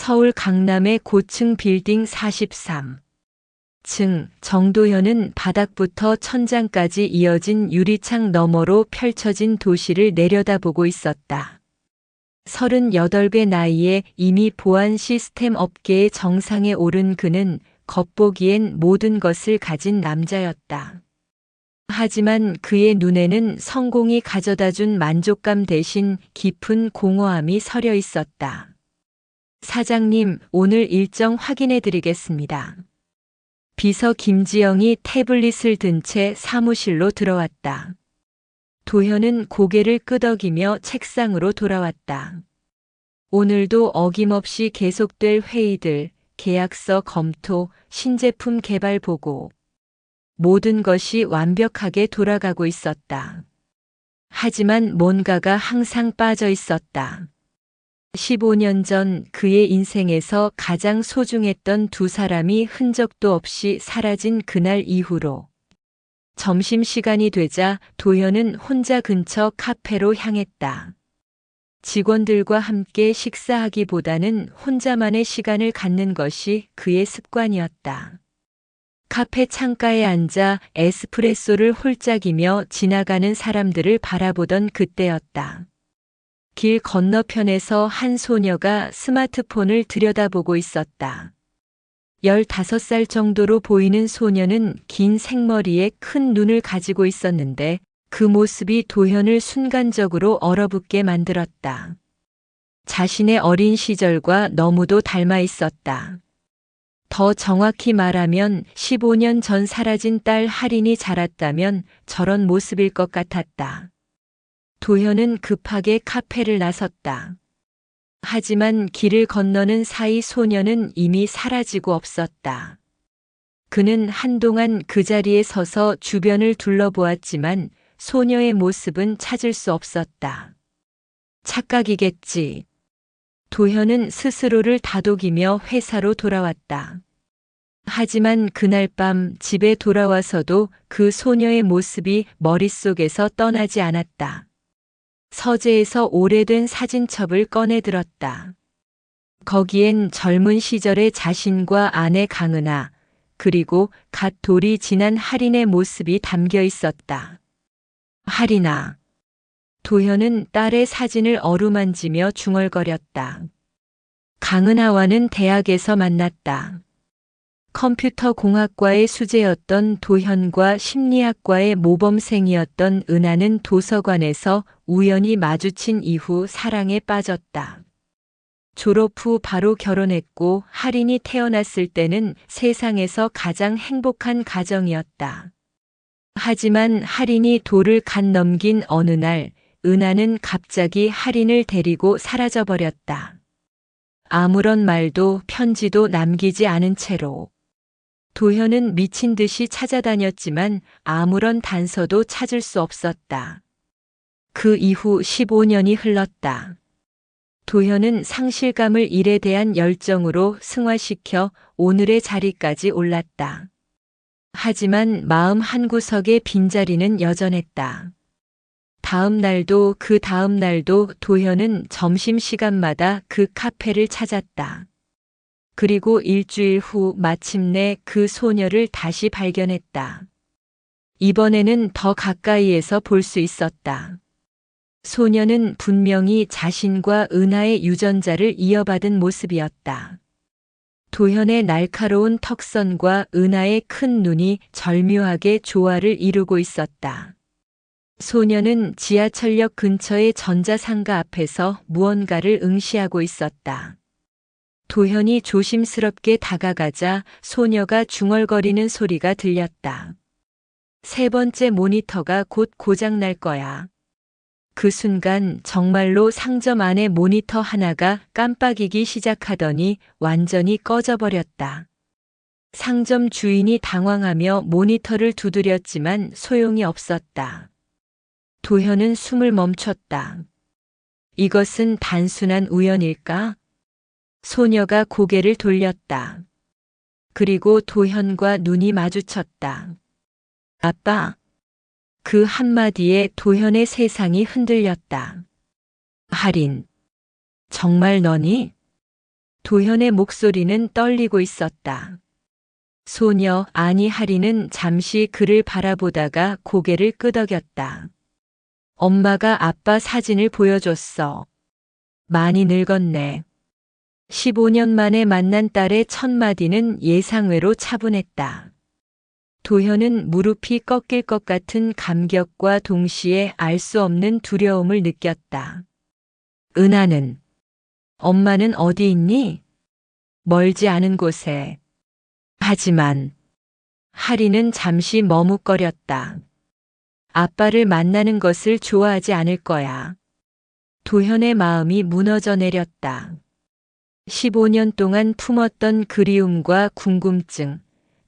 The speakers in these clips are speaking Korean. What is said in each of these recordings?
서울 강남의 고층 빌딩 43층. 정도현은 바닥부터 천장까지 이어진 유리창 너머로 펼쳐진 도시를 내려다보고 있었다. 38의 나이에 이미 보안 시스템 업계의 정상에 오른 그는 겉보기엔 모든 것을 가진 남자였다. 하지만 그의 눈에는 성공이 가져다준 만족감 대신 깊은 공허함이 서려 있었다. 사장님, 오늘 일정 확인해 드리겠습니다. 비서 김지영이 태블릿을 든 채 사무실로 들어왔다. 도현은 고개를 끄덕이며 책상으로 돌아왔다. 오늘도 어김없이 계속될 회의들, 계약서 검토, 신제품 개발 보고. 모든 것이 완벽하게 돌아가고 있었다. 하지만 뭔가가 항상 빠져 있었다. 15년 전 그의 인생에서 가장 소중했던 두 사람이 흔적도 없이 사라진 그날 이후로 점심시간이 되자 도현은 혼자 근처 카페로 향했다. 직원들과 함께 식사하기보다는 혼자만의 시간을 갖는 것이 그의 습관이었다. 카페 창가에 앉아 에스프레소를 홀짝이며 지나가는 사람들을 바라보던 그때였다. 길 건너편에서 한 소녀가 스마트폰을 들여다보고 있었다. 15살 정도로 보이는 소녀는 긴 생머리에 큰 눈을 가지고 있었는데 그 모습이 도현을 순간적으로 얼어붙게 만들었다. 자신의 어린 시절과 너무도 닮아 있었다. 더 정확히 말하면 15년 전 사라진 딸 할인이 자랐다면 저런 모습일 것 같았다. 도현은 급하게 카페를 나섰다. 하지만 길을 건너는 사이 소녀는 이미 사라지고 없었다. 그는 한동안 그 자리에 서서 주변을 둘러보았지만 소녀의 모습은 찾을 수 없었다. 착각이겠지. 도현은 스스로를 다독이며 회사로 돌아왔다. 하지만 그날 밤 집에 돌아와서도 그 소녀의 모습이 머릿속에서 떠나지 않았다. 서재에서 오래된 사진첩을 꺼내 들었다. 거기엔 젊은 시절의 자신과 아내 강은하, 그리고 갓 돌이 지난 할인의 모습이 담겨 있었다. 할인아. 도현은 딸의 사진을 어루만지며 중얼거렸다. 강은하와는 대학에서 만났다. 컴퓨터 공학과의 수재였던 도현과 심리학과의 모범생이었던 은하는 도서관에서 우연히 마주친 이후 사랑에 빠졌다. 졸업 후 바로 결혼했고 할인이 태어났을 때는 세상에서 가장 행복한 가정이었다. 하지만 할인이 도를 간 넘긴 어느 날 은하는 갑자기 할인을 데리고 사라져버렸다. 아무런 말도 편지도 남기지 않은 채로. 도현은 미친 듯이 찾아다녔지만 아무런 단서도 찾을 수 없었다. 그 이후 15년이 흘렀다. 도현은 상실감을 일에 대한 열정으로 승화시켜 오늘의 자리까지 올랐다. 하지만 마음 한구석의 빈자리는 여전했다. 다음 날도 그 다음 날도 도현은 점심시간마다 그 카페를 찾았다. 그리고 일주일 후 마침내 그 소녀를 다시 발견했다. 이번에는 더 가까이에서 볼 수 있었다. 소녀는 분명히 자신과 은하의 유전자를 이어받은 모습이었다. 도현의 날카로운 턱선과 은하의 큰 눈이 절묘하게 조화를 이루고 있었다. 소녀는 지하철역 근처의 전자상가 앞에서 무언가를 응시하고 있었다. 도현이 조심스럽게 다가가자 소녀가 중얼거리는 소리가 들렸다. 세 번째 모니터가 곧 고장날 거야. 그 순간 정말로 상점 안의 모니터 하나가 깜빡이기 시작하더니 완전히 꺼져버렸다. 상점 주인이 당황하며 모니터를 두드렸지만 소용이 없었다. 도현은 숨을 멈췄다. 이것은 단순한 우연일까? 소녀가 고개를 돌렸다. 그리고 도현과 눈이 마주쳤다. 아빠. 그 한마디에 도현의 세상이 흔들렸다. 할인. 정말 너니? 도현의 목소리는 떨리고 있었다. 소녀, 아니 하리는 잠시 그를 바라보다가 고개를 끄덕였다. 엄마가 아빠 사진을 보여줬어. 많이 늙었네. 15년 만에 만난 딸의 첫 마디는 예상외로 차분했다. 도현은 무릎이 꺾일 것 같은 감격과 동시에 알 수 없는 두려움을 느꼈다. 은하는, 엄마는 어디 있니? 멀지 않은 곳에. 하지만 하리는 잠시 머뭇거렸다. 아빠를 만나는 것을 좋아하지 않을 거야. 도현의 마음이 무너져 내렸다. 15년 동안 품었던 그리움과 궁금증,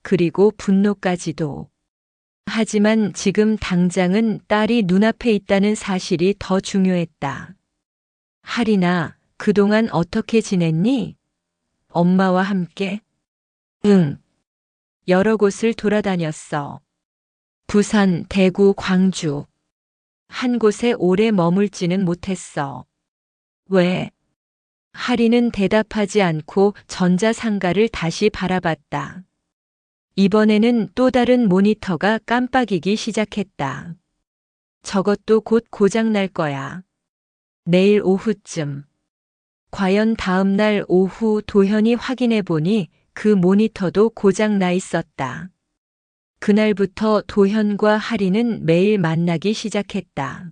그리고 분노까지도. 하지만 지금 당장은 딸이 눈앞에 있다는 사실이 더 중요했다. 하리나, 그동안 어떻게 지냈니? 엄마와 함께? 응. 여러 곳을 돌아다녔어. 부산, 대구, 광주. 한 곳에 오래 머물지는 못했어. 왜? 하리는 대답하지 않고 전자상가를 다시 바라봤다. 이번에는 또 다른 모니터가 깜빡이기 시작했다. 저것도 곧 고장 날 거야. 내일 오후쯤. 과연 다음 날 오후 도현이 확인해 보니 그 모니터도 고장 나 있었다. 그날부터 도현과 하리는 매일 만나기 시작했다.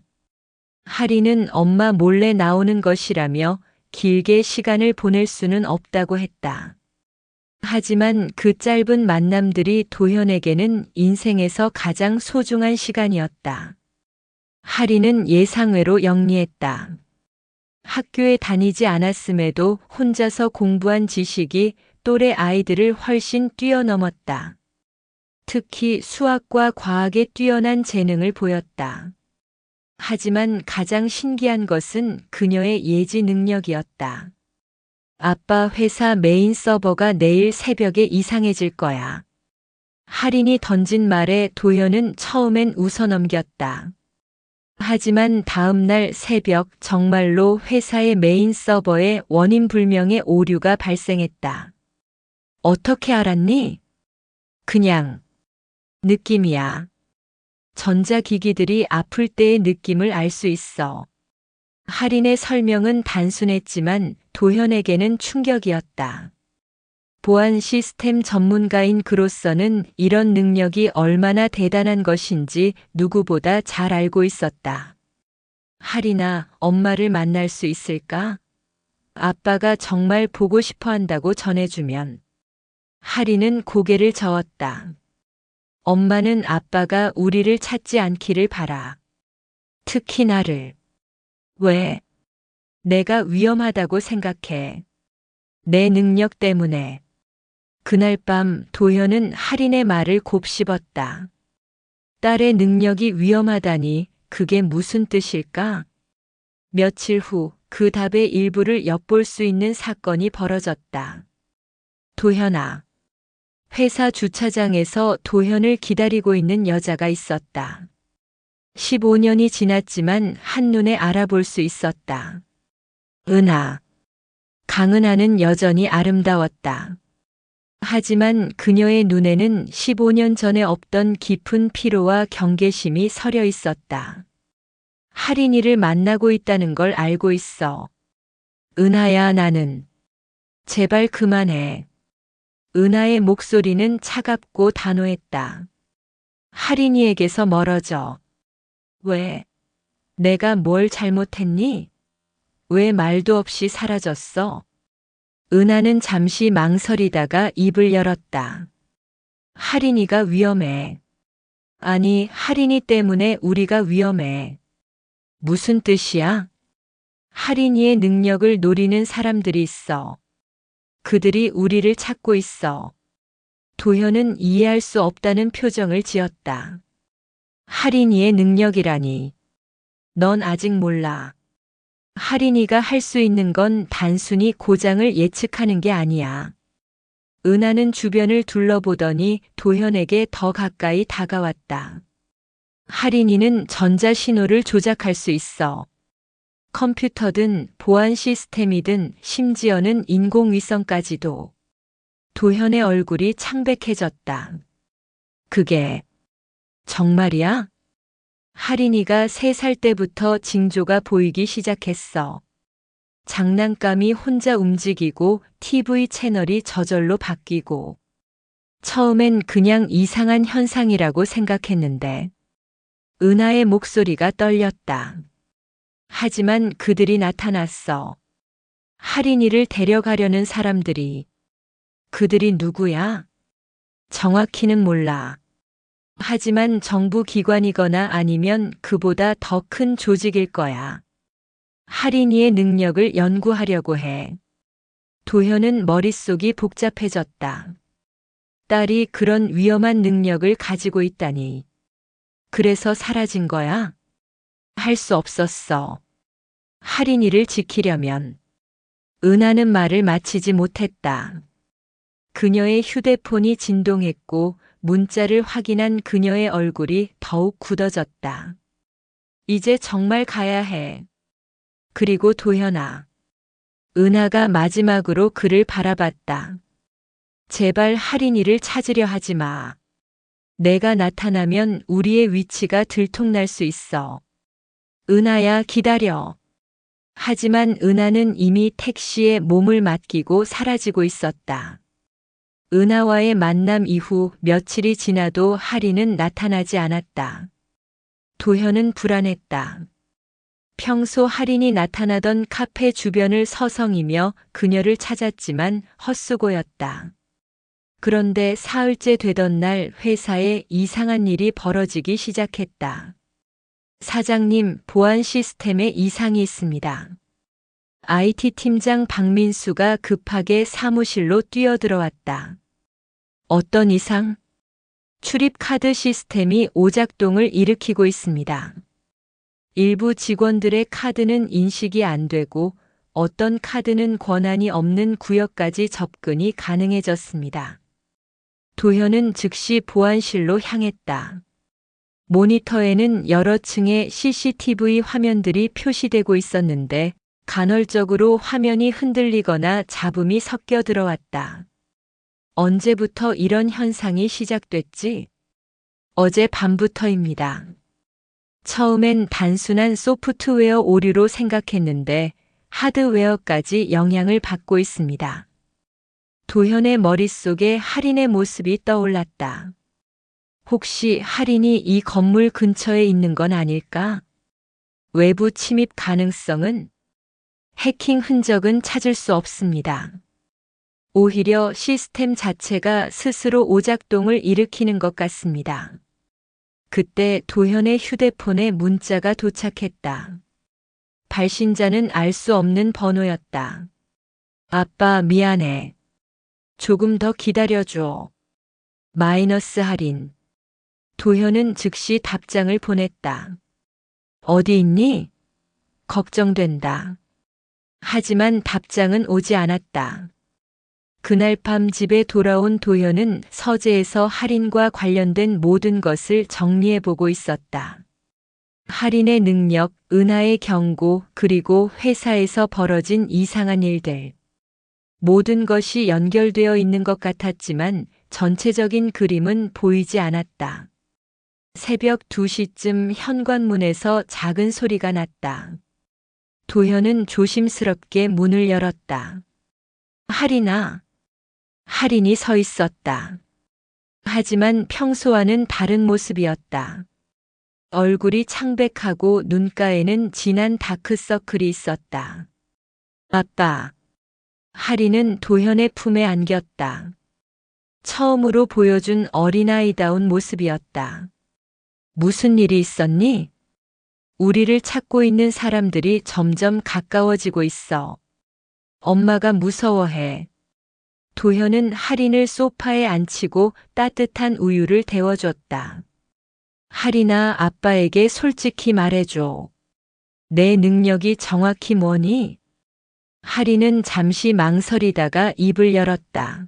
하리는 엄마 몰래 나오는 것이라며 길게 시간을 보낼 수는 없다고 했다. 하지만 그 짧은 만남들이 도현에게는 인생에서 가장 소중한 시간이었다. 하리는 예상외로 영리했다. 학교에 다니지 않았음에도 혼자서 공부한 지식이 또래 아이들을 훨씬 뛰어넘었다. 특히 수학과 과학에 뛰어난 재능을 보였다. 하지만 가장 신기한 것은 그녀의 예지 능력이었다. 아빠 회사 메인 서버가 내일 새벽에 이상해질 거야. 할인이 던진 말에 도현은 처음엔 웃어넘겼다. 하지만 다음 날 새벽 정말로 회사의 메인 서버에 원인 불명의 오류가 발생했다. 어떻게 알았니? 그냥 느낌이야. 전자기기들이 아플 때의 느낌을 알 수 있어. 할인의 설명은 단순했지만 도현에게는 충격이었다. 보안 시스템 전문가인 그로서는 이런 능력이 얼마나 대단한 것인지 누구보다 잘 알고 있었다. 할인아, 엄마를 만날 수 있을까? 아빠가 정말 보고 싶어 한다고 전해주면. 할인은 고개를 저었다. 엄마는 아빠가 우리를 찾지 않기를 바라. 특히 나를. 왜? 내가 위험하다고 생각해. 내 능력 때문에. 그날 밤 도현은 할인의 말을 곱씹었다. 딸의 능력이 위험하다니 그게 무슨 뜻일까? 며칠 후 그 답의 일부를 엿볼 수 있는 사건이 벌어졌다. 도현아. 회사 주차장에서 도현을 기다리고 있는 여자가 있었다. 15년이 지났지만 한눈에 알아볼 수 있었다. 은하. 강은하는 여전히 아름다웠다. 하지만 그녀의 눈에는 15년 전에 없던 깊은 피로와 경계심이 서려 있었다. 할인이를 만나고 있다는 걸 알고 있어. 은하야, 나는. 제발 그만해. 은하의 목소리는 차갑고 단호했다. 할인이에게서 멀어져. 왜? 내가 뭘 잘못했니? 왜 말도 없이 사라졌어? 은하는 잠시 망설이다가 입을 열었다. 할인이가 위험해. 아니, 할인이 때문에 우리가 위험해. 무슨 뜻이야? 할인이의 능력을 노리는 사람들이 있어. 그들이 우리를 찾고 있어. 도현은 이해할 수 없다는 표정을 지었다. 할인이의 능력이라니. 넌 아직 몰라. 할인이가 할 수 있는 건 단순히 고장을 예측하는 게 아니야. 은하는 주변을 둘러보더니 도현에게 더 가까이 다가왔다. 할인이는 전자신호를 조작할 수 있어. 컴퓨터든 보안 시스템이든 심지어는 인공위성까지도. 도현의 얼굴이 창백해졌다. 그게 정말이야? 하린이가 3살 때부터 징조가 보이기 시작했어. 장난감이 혼자 움직이고 TV 채널이 저절로 바뀌고. 처음엔 그냥 이상한 현상이라고 생각했는데 은하의 목소리가 떨렸다. 하지만 그들이 나타났어. 하린이를 데려가려는 사람들이. 그들이 누구야? 정확히는 몰라. 하지만 정부 기관이거나 아니면 그보다 더 큰 조직일 거야. 하린이의 능력을 연구하려고 해. 도현은 머릿속이 복잡해졌다. 딸이 그런 위험한 능력을 가지고 있다니. 그래서 사라진 거야? 할 수 없었어. 하린이를 지키려면. 은하는 말을 마치지 못했다. 그녀의 휴대폰이 진동했고 문자를 확인한 그녀의 얼굴이 더욱 굳어졌다. 이제 정말 가야 해. 그리고 도현아. 은하가 마지막으로 그를 바라봤다. 제발 하린이를 찾으려 하지 마. 내가 나타나면 우리의 위치가 들통날 수 있어. 은하야, 기다려. 하지만 은하는 이미 택시에 몸을 맡기고 사라지고 있었다. 은하와의 만남 이후 며칠이 지나도 하린은 나타나지 않았다. 도현은 불안했다. 평소 하린이 나타나던 카페 주변을 서성이며 그녀를 찾았지만 헛수고였다. 그런데 사흘째 되던 날 회사에 이상한 일이 벌어지기 시작했다. 사장님, 보안 시스템에 이상이 있습니다. IT 팀장 박민수가 급하게 사무실로 뛰어들어왔다. 어떤 이상? 출입 카드 시스템이 오작동을 일으키고 있습니다. 일부 직원들의 카드는 인식이 안 되고 어떤 카드는 권한이 없는 구역까지 접근이 가능해졌습니다. 도현은 즉시 보안실로 향했다. 모니터에는 여러 층의 CCTV 화면들이 표시되고 있었는데 간헐적으로 화면이 흔들리거나 잡음이 섞여 들어왔다. 언제부터 이런 현상이 시작됐지? 어제 밤부터입니다. 처음엔 단순한 소프트웨어 오류로 생각했는데 하드웨어까지 영향을 받고 있습니다. 도현의 머릿속에 하린의 모습이 떠올랐다. 혹시 하린이 이 건물 근처에 있는 건 아닐까? 외부 침입 가능성은? 해킹 흔적은 찾을 수 없습니다. 오히려 시스템 자체가 스스로 오작동을 일으키는 것 같습니다. 그때 도현의 휴대폰에 문자가 도착했다. 발신자는 알 수 없는 번호였다. 아빠, 미안해. 조금 더 기다려줘. 마이너스 할인. 도현은 즉시 답장을 보냈다. 어디 있니? 걱정된다. 하지만 답장은 오지 않았다. 그날 밤 집에 돌아온 도현은 서재에서 할인과 관련된 모든 것을 정리해보고 있었다. 할인의 능력, 은하의 경고, 그리고 회사에서 벌어진 이상한 일들. 모든 것이 연결되어 있는 것 같았지만 전체적인 그림은 보이지 않았다. 새벽 2시쯤 현관문에서 작은 소리가 났다. 도현은 조심스럽게 문을 열었다. 할인아. 할인이 서 있었다. 하지만 평소와는 다른 모습이었다. 얼굴이 창백하고 눈가에는 진한 다크서클이 있었다. 아빠. 할인은 도현의 품에 안겼다. 처음으로 보여준 어린아이다운 모습이었다. 무슨 일이 있었니? 우리를 찾고 있는 사람들이 점점 가까워지고 있어. 엄마가 무서워해. 도현은 할인을 소파에 앉히고 따뜻한 우유를 데워줬다. 할인아, 아빠에게 솔직히 말해줘. 내 능력이 정확히 뭐니? 할인은 잠시 망설이다가 입을 열었다.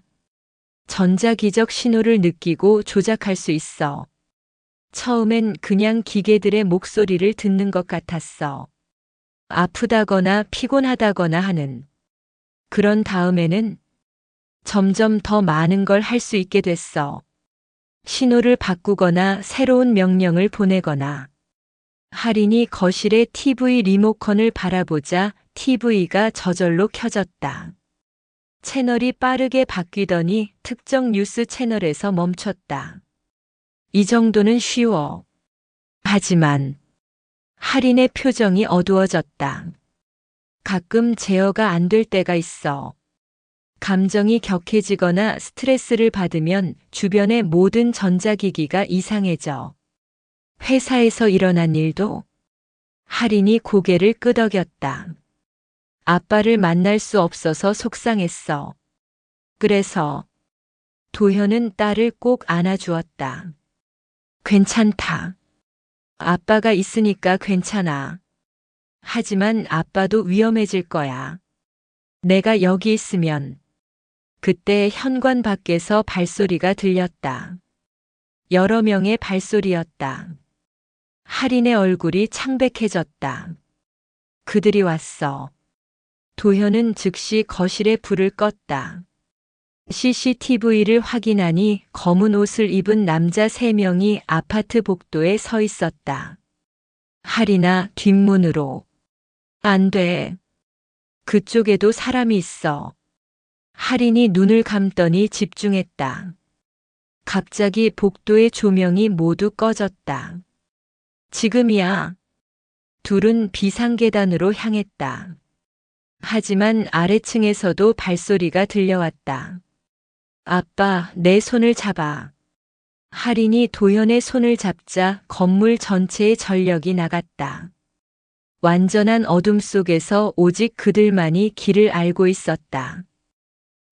전자기적 신호를 느끼고 조작할 수 있어. 처음엔 그냥 기계들의 목소리를 듣는 것 같았어. 아프다거나 피곤하다거나 하는. 그런 다음에는 점점 더 많은 걸 할 수 있게 됐어. 신호를 바꾸거나 새로운 명령을 보내거나. 할인이 거실의 TV 리모컨을 바라보자 TV가 저절로 켜졌다. 채널이 빠르게 바뀌더니 특정 뉴스 채널에서 멈췄다. 이 정도는 쉬워. 하지만 할인의 표정이 어두워졌다. 가끔 제어가 안 될 때가 있어. 감정이 격해지거나 스트레스를 받으면 주변의 모든 전자기기가 이상해져. 회사에서 일어난 일도. 할인이 고개를 끄덕였다. 아빠를 만날 수 없어서 속상했어. 그래서 도현은 딸을 꼭 안아주었다. 괜찮다. 아빠가 있으니까 괜찮아. 하지만 아빠도 위험해질 거야. 내가 여기 있으면. 그때 현관 밖에서 발소리가 들렸다. 여러 명의 발소리였다. 할인의 얼굴이 창백해졌다. 그들이 왔어. 도현은 즉시 거실에 불을 껐다. CCTV를 확인하니 검은 옷을 입은 남자 3명이 아파트 복도에 서 있었다. 할인아, 뒷문으로. 안 돼. 그쪽에도 사람이 있어. 할인이 눈을 감더니 집중했다. 갑자기 복도의 조명이 모두 꺼졌다. 지금이야. 둘은 비상계단으로 향했다. 하지만 아래층에서도 발소리가 들려왔다. 아빠, 내 손을 잡아. 할인이 도현의 손을 잡자 건물 전체의 전력이 나갔다. 완전한 어둠 속에서 오직 그들만이 길을 알고 있었다.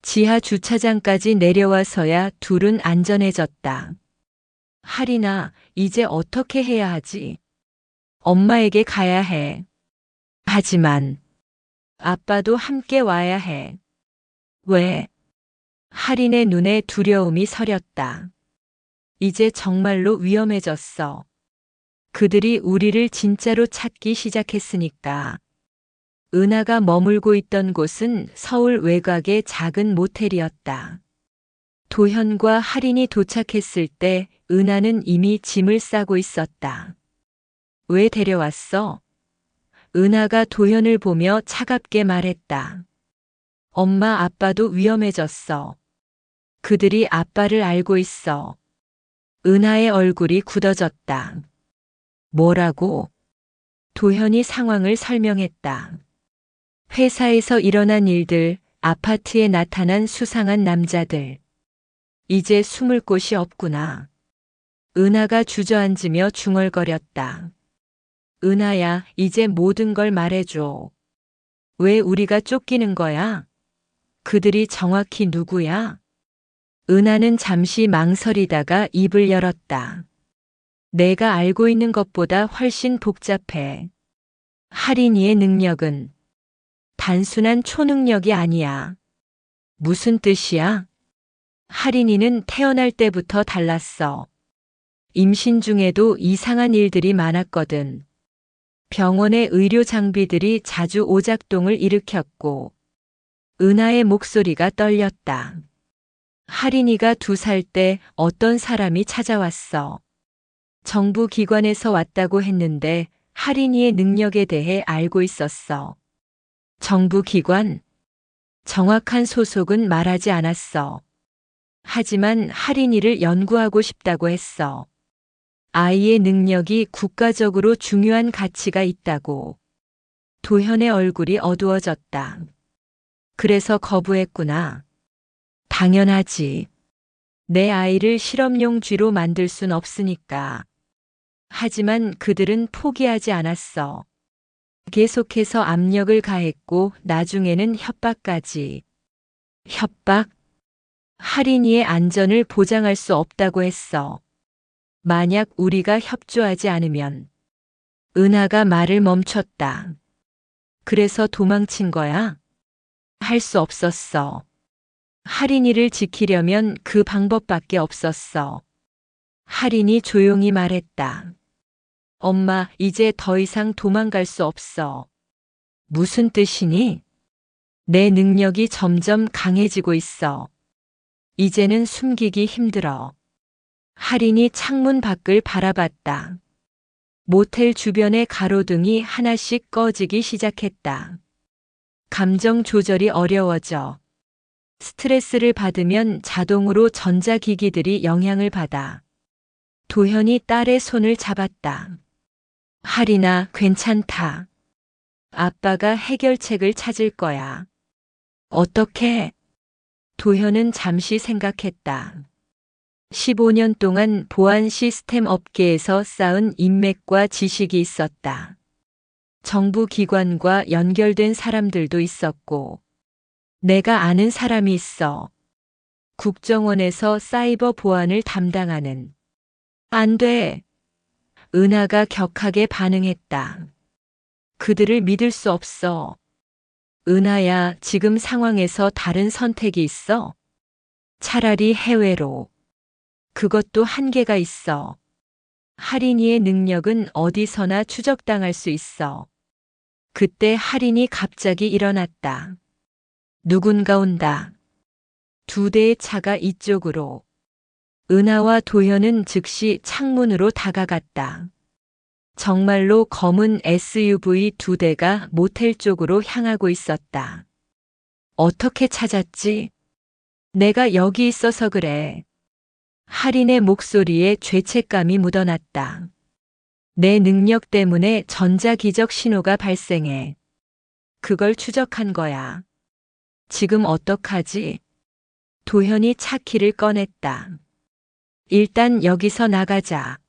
지하 주차장까지 내려와서야 둘은 안전해졌다. 할인아, 이제 어떻게 해야 하지? 엄마에게 가야 해. 하지만 아빠도 함께 와야 해. 왜? 할인의 눈에 두려움이 서렸다. 이제 정말로 위험해졌어. 그들이 우리를 진짜로 찾기 시작했으니까. 은하가 머물고 있던 곳은 서울 외곽의 작은 모텔이었다. 도현과 할인이 도착했을 때 은하는 이미 짐을 싸고 있었다. 왜 데려왔어? 은하가 도현을 보며 차갑게 말했다. 엄마 아빠도 위험해졌어. 그들이 아빠를 알고 있어. 은하의 얼굴이 굳어졌다. 뭐라고? 도현이 상황을 설명했다. 회사에서 일어난 일들, 아파트에 나타난 수상한 남자들. 이제 숨을 곳이 없구나. 은하가 주저앉으며 중얼거렸다. 은하야, 이제 모든 걸 말해줘. 왜 우리가 쫓기는 거야? 그들이 정확히 누구야? 은하는 잠시 망설이다가 입을 열었다. 내가 알고 있는 것보다 훨씬 복잡해. 할인이의 능력은 단순한 초능력이 아니야. 무슨 뜻이야? 할인이는 태어날 때부터 달랐어. 임신 중에도 이상한 일들이 많았거든. 병원의 의료 장비들이 자주 오작동을 일으켰고, 은하의 목소리가 떨렸다. 할인이가 2살 때 어떤 사람이 찾아왔어. 정부 기관에서 왔다고 했는데 할인이의 능력에 대해 알고 있었어. 정부 기관? 정확한 소속은 말하지 않았어. 하지만 할인이를 연구하고 싶다고 했어. 아이의 능력이 국가적으로 중요한 가치가 있다고. 도현의 얼굴이 어두워졌다. 그래서 거부했구나. 당연하지. 내 아이를 실험용 쥐로 만들 순 없으니까. 하지만 그들은 포기하지 않았어. 계속해서 압력을 가했고 나중에는 협박까지. 협박? 할인이의 안전을 보장할 수 없다고 했어. 만약 우리가 협조하지 않으면. 은하가 말을 멈췄다. 그래서 도망친 거야? 할 수 없었어. 할인이를 지키려면 그 방법밖에 없었어. 할인이 조용히 말했다. 엄마, 이제 더 이상 도망갈 수 없어. 무슨 뜻이니? 내 능력이 점점 강해지고 있어. 이제는 숨기기 힘들어. 할인이 창문 밖을 바라봤다. 모텔 주변의 가로등이 하나씩 꺼지기 시작했다. 감정 조절이 어려워져. 스트레스를 받으면 자동으로 전자기기들이 영향을 받아. 도현이 딸의 손을 잡았다. 할인아, 괜찮다. 아빠가 해결책을 찾을 거야. 어떻게? 도현은 잠시 생각했다. 15년 동안 보안 시스템 업계에서 쌓은 인맥과 지식이 있었다. 정부 기관과 연결된 사람들도 있었고, 내가 아는 사람이 있어. 국정원에서 사이버 보안을 담당하는. 안 돼. 은하가 격하게 반응했다. 그들을 믿을 수 없어. 은하야, 지금 상황에서 다른 선택이 있어? 차라리 해외로. 그것도 한계가 있어. 할인이의 능력은 어디서나 추적당할 수 있어. 그때 할인이 갑자기 일어났다. 누군가 온다. 2대의 차가 이쪽으로. 은하와 도현은 즉시 창문으로 다가갔다. 정말로 검은 SUV 2대가 모텔 쪽으로 향하고 있었다. 어떻게 찾았지? 내가 여기 있어서 그래. 할인의 목소리에 죄책감이 묻어났다. 내 능력 때문에 전자기적 신호가 발생해. 그걸 추적한 거야. 지금 어떡하지? 도현이 차키를 꺼냈다. 일단 여기서 나가자.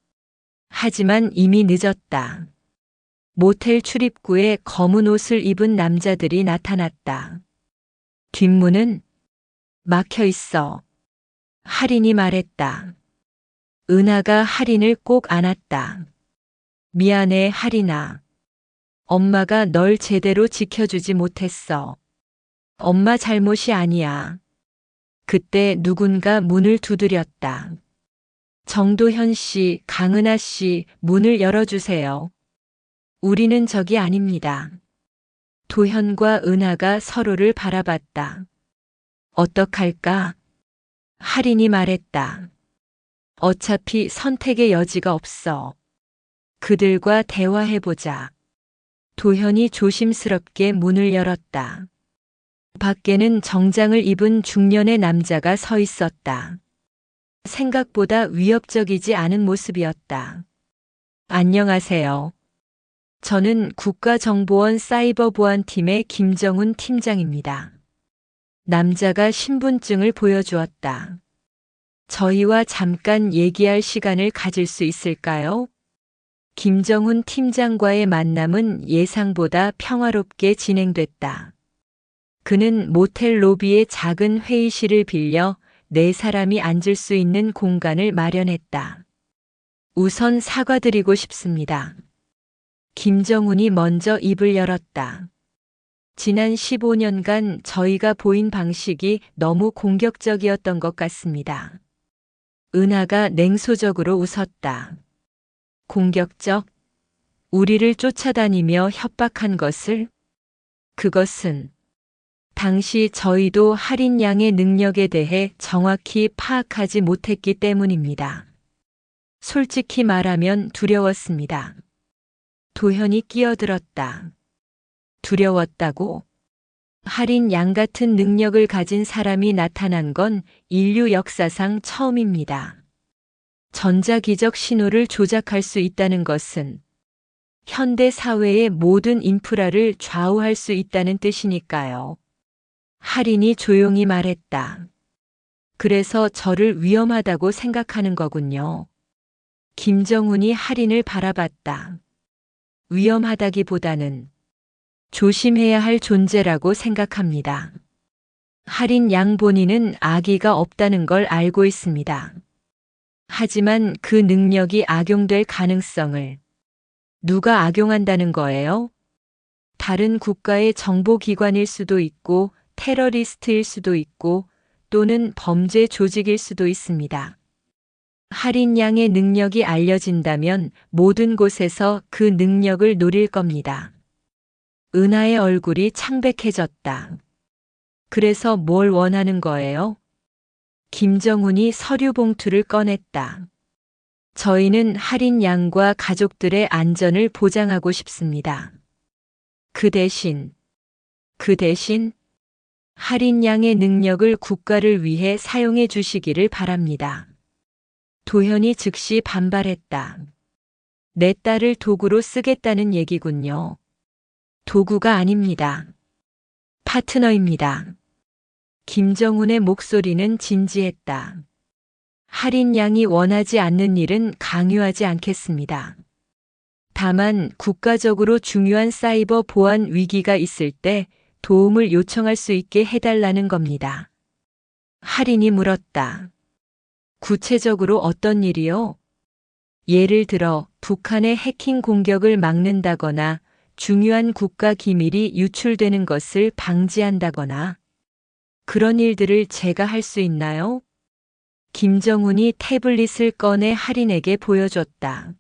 하지만 이미 늦었다. 모텔 출입구에 검은 옷을 입은 남자들이 나타났다. 뒷문은 막혀 있어. 할인이 말했다. 은하가 할인을 꼭 안았다. 미안해, 할인아. 엄마가 널 제대로 지켜주지 못했어. 엄마 잘못이 아니야. 그때 누군가 문을 두드렸다. 정도현 씨, 강은하 씨, 문을 열어주세요. 우리는 적이 아닙니다. 도현과 은하가 서로를 바라봤다. 어떡할까? 할인이 말했다. 어차피 선택의 여지가 없어. 그들과 대화해보자. 도현이 조심스럽게 문을 열었다. 밖에는 정장을 입은 중년의 남자가 서 있었다. 생각보다 위협적이지 않은 모습이었다. 안녕하세요. 저는 국가정보원 사이버보안팀의 김정훈 팀장입니다. 남자가 신분증을 보여주었다. 저희와 잠깐 얘기할 시간을 가질 수 있을까요? 김정훈 팀장과의 만남은 예상보다 평화롭게 진행됐다. 그는 모텔 로비의 작은 회의실을 빌려 4사람이 앉을 수 있는 공간을 마련했다. 우선 사과드리고 싶습니다. 김정훈이 먼저 입을 열었다. 지난 15년간 저희가 보인 방식이 너무 공격적이었던 것 같습니다. 은하가 냉소적으로 웃었다. 공격적? 우리를 쫓아다니며 협박한 것을? 그것은 당시 저희도 할인 양의 능력에 대해 정확히 파악하지 못했기 때문입니다. 솔직히 말하면 두려웠습니다. 도현이 끼어들었다. 두려웠다고? 할인 양 같은 능력을 가진 사람이 나타난 건 인류 역사상 처음입니다. 전자기적 신호를 조작할 수 있다는 것은 현대 사회의 모든 인프라를 좌우할 수 있다는 뜻이니까요. 할인이 조용히 말했다. 그래서 저를 위험하다고 생각하는 거군요. 김정훈이 할인을 바라봤다. 위험하다기보다는 조심해야 할 존재라고 생각합니다. 할인 양 본인은 악의가 없다는 걸 알고 있습니다. 하지만 그 능력이 악용될 가능성을 누가 악용한다는 거예요? 다른 국가의 정보기관일 수도 있고 테러리스트일 수도 있고 또는 범죄 조직일 수도 있습니다. 할인 양의 능력이 알려진다면 모든 곳에서 그 능력을 노릴 겁니다. 은하의 얼굴이 창백해졌다. 그래서 뭘 원하는 거예요? 김정훈이 서류 봉투를 꺼냈다. 저희는 할인 양과 가족들의 안전을 보장하고 싶습니다. 그 대신 할인 양의 능력을 국가를 위해 사용해 주시기를 바랍니다. 도현이 즉시 반발했다. 내 딸을 도구로 쓰겠다는 얘기군요. 도구가 아닙니다. 파트너입니다. 김정훈의 목소리는 진지했다. 할인 양이 원하지 않는 일은 강요하지 않겠습니다. 다만 국가적으로 중요한 사이버 보안 위기가 있을 때 도움을 요청할 수 있게 해달라는 겁니다. 할인이 물었다. 구체적으로 어떤 일이요? 예를 들어 북한의 해킹 공격을 막는다거나 중요한 국가 기밀이 유출되는 것을 방지한다거나 그런 일들을 제가 할 수 있나요? 김정훈이 태블릿을 꺼내 할인에게 보여줬다.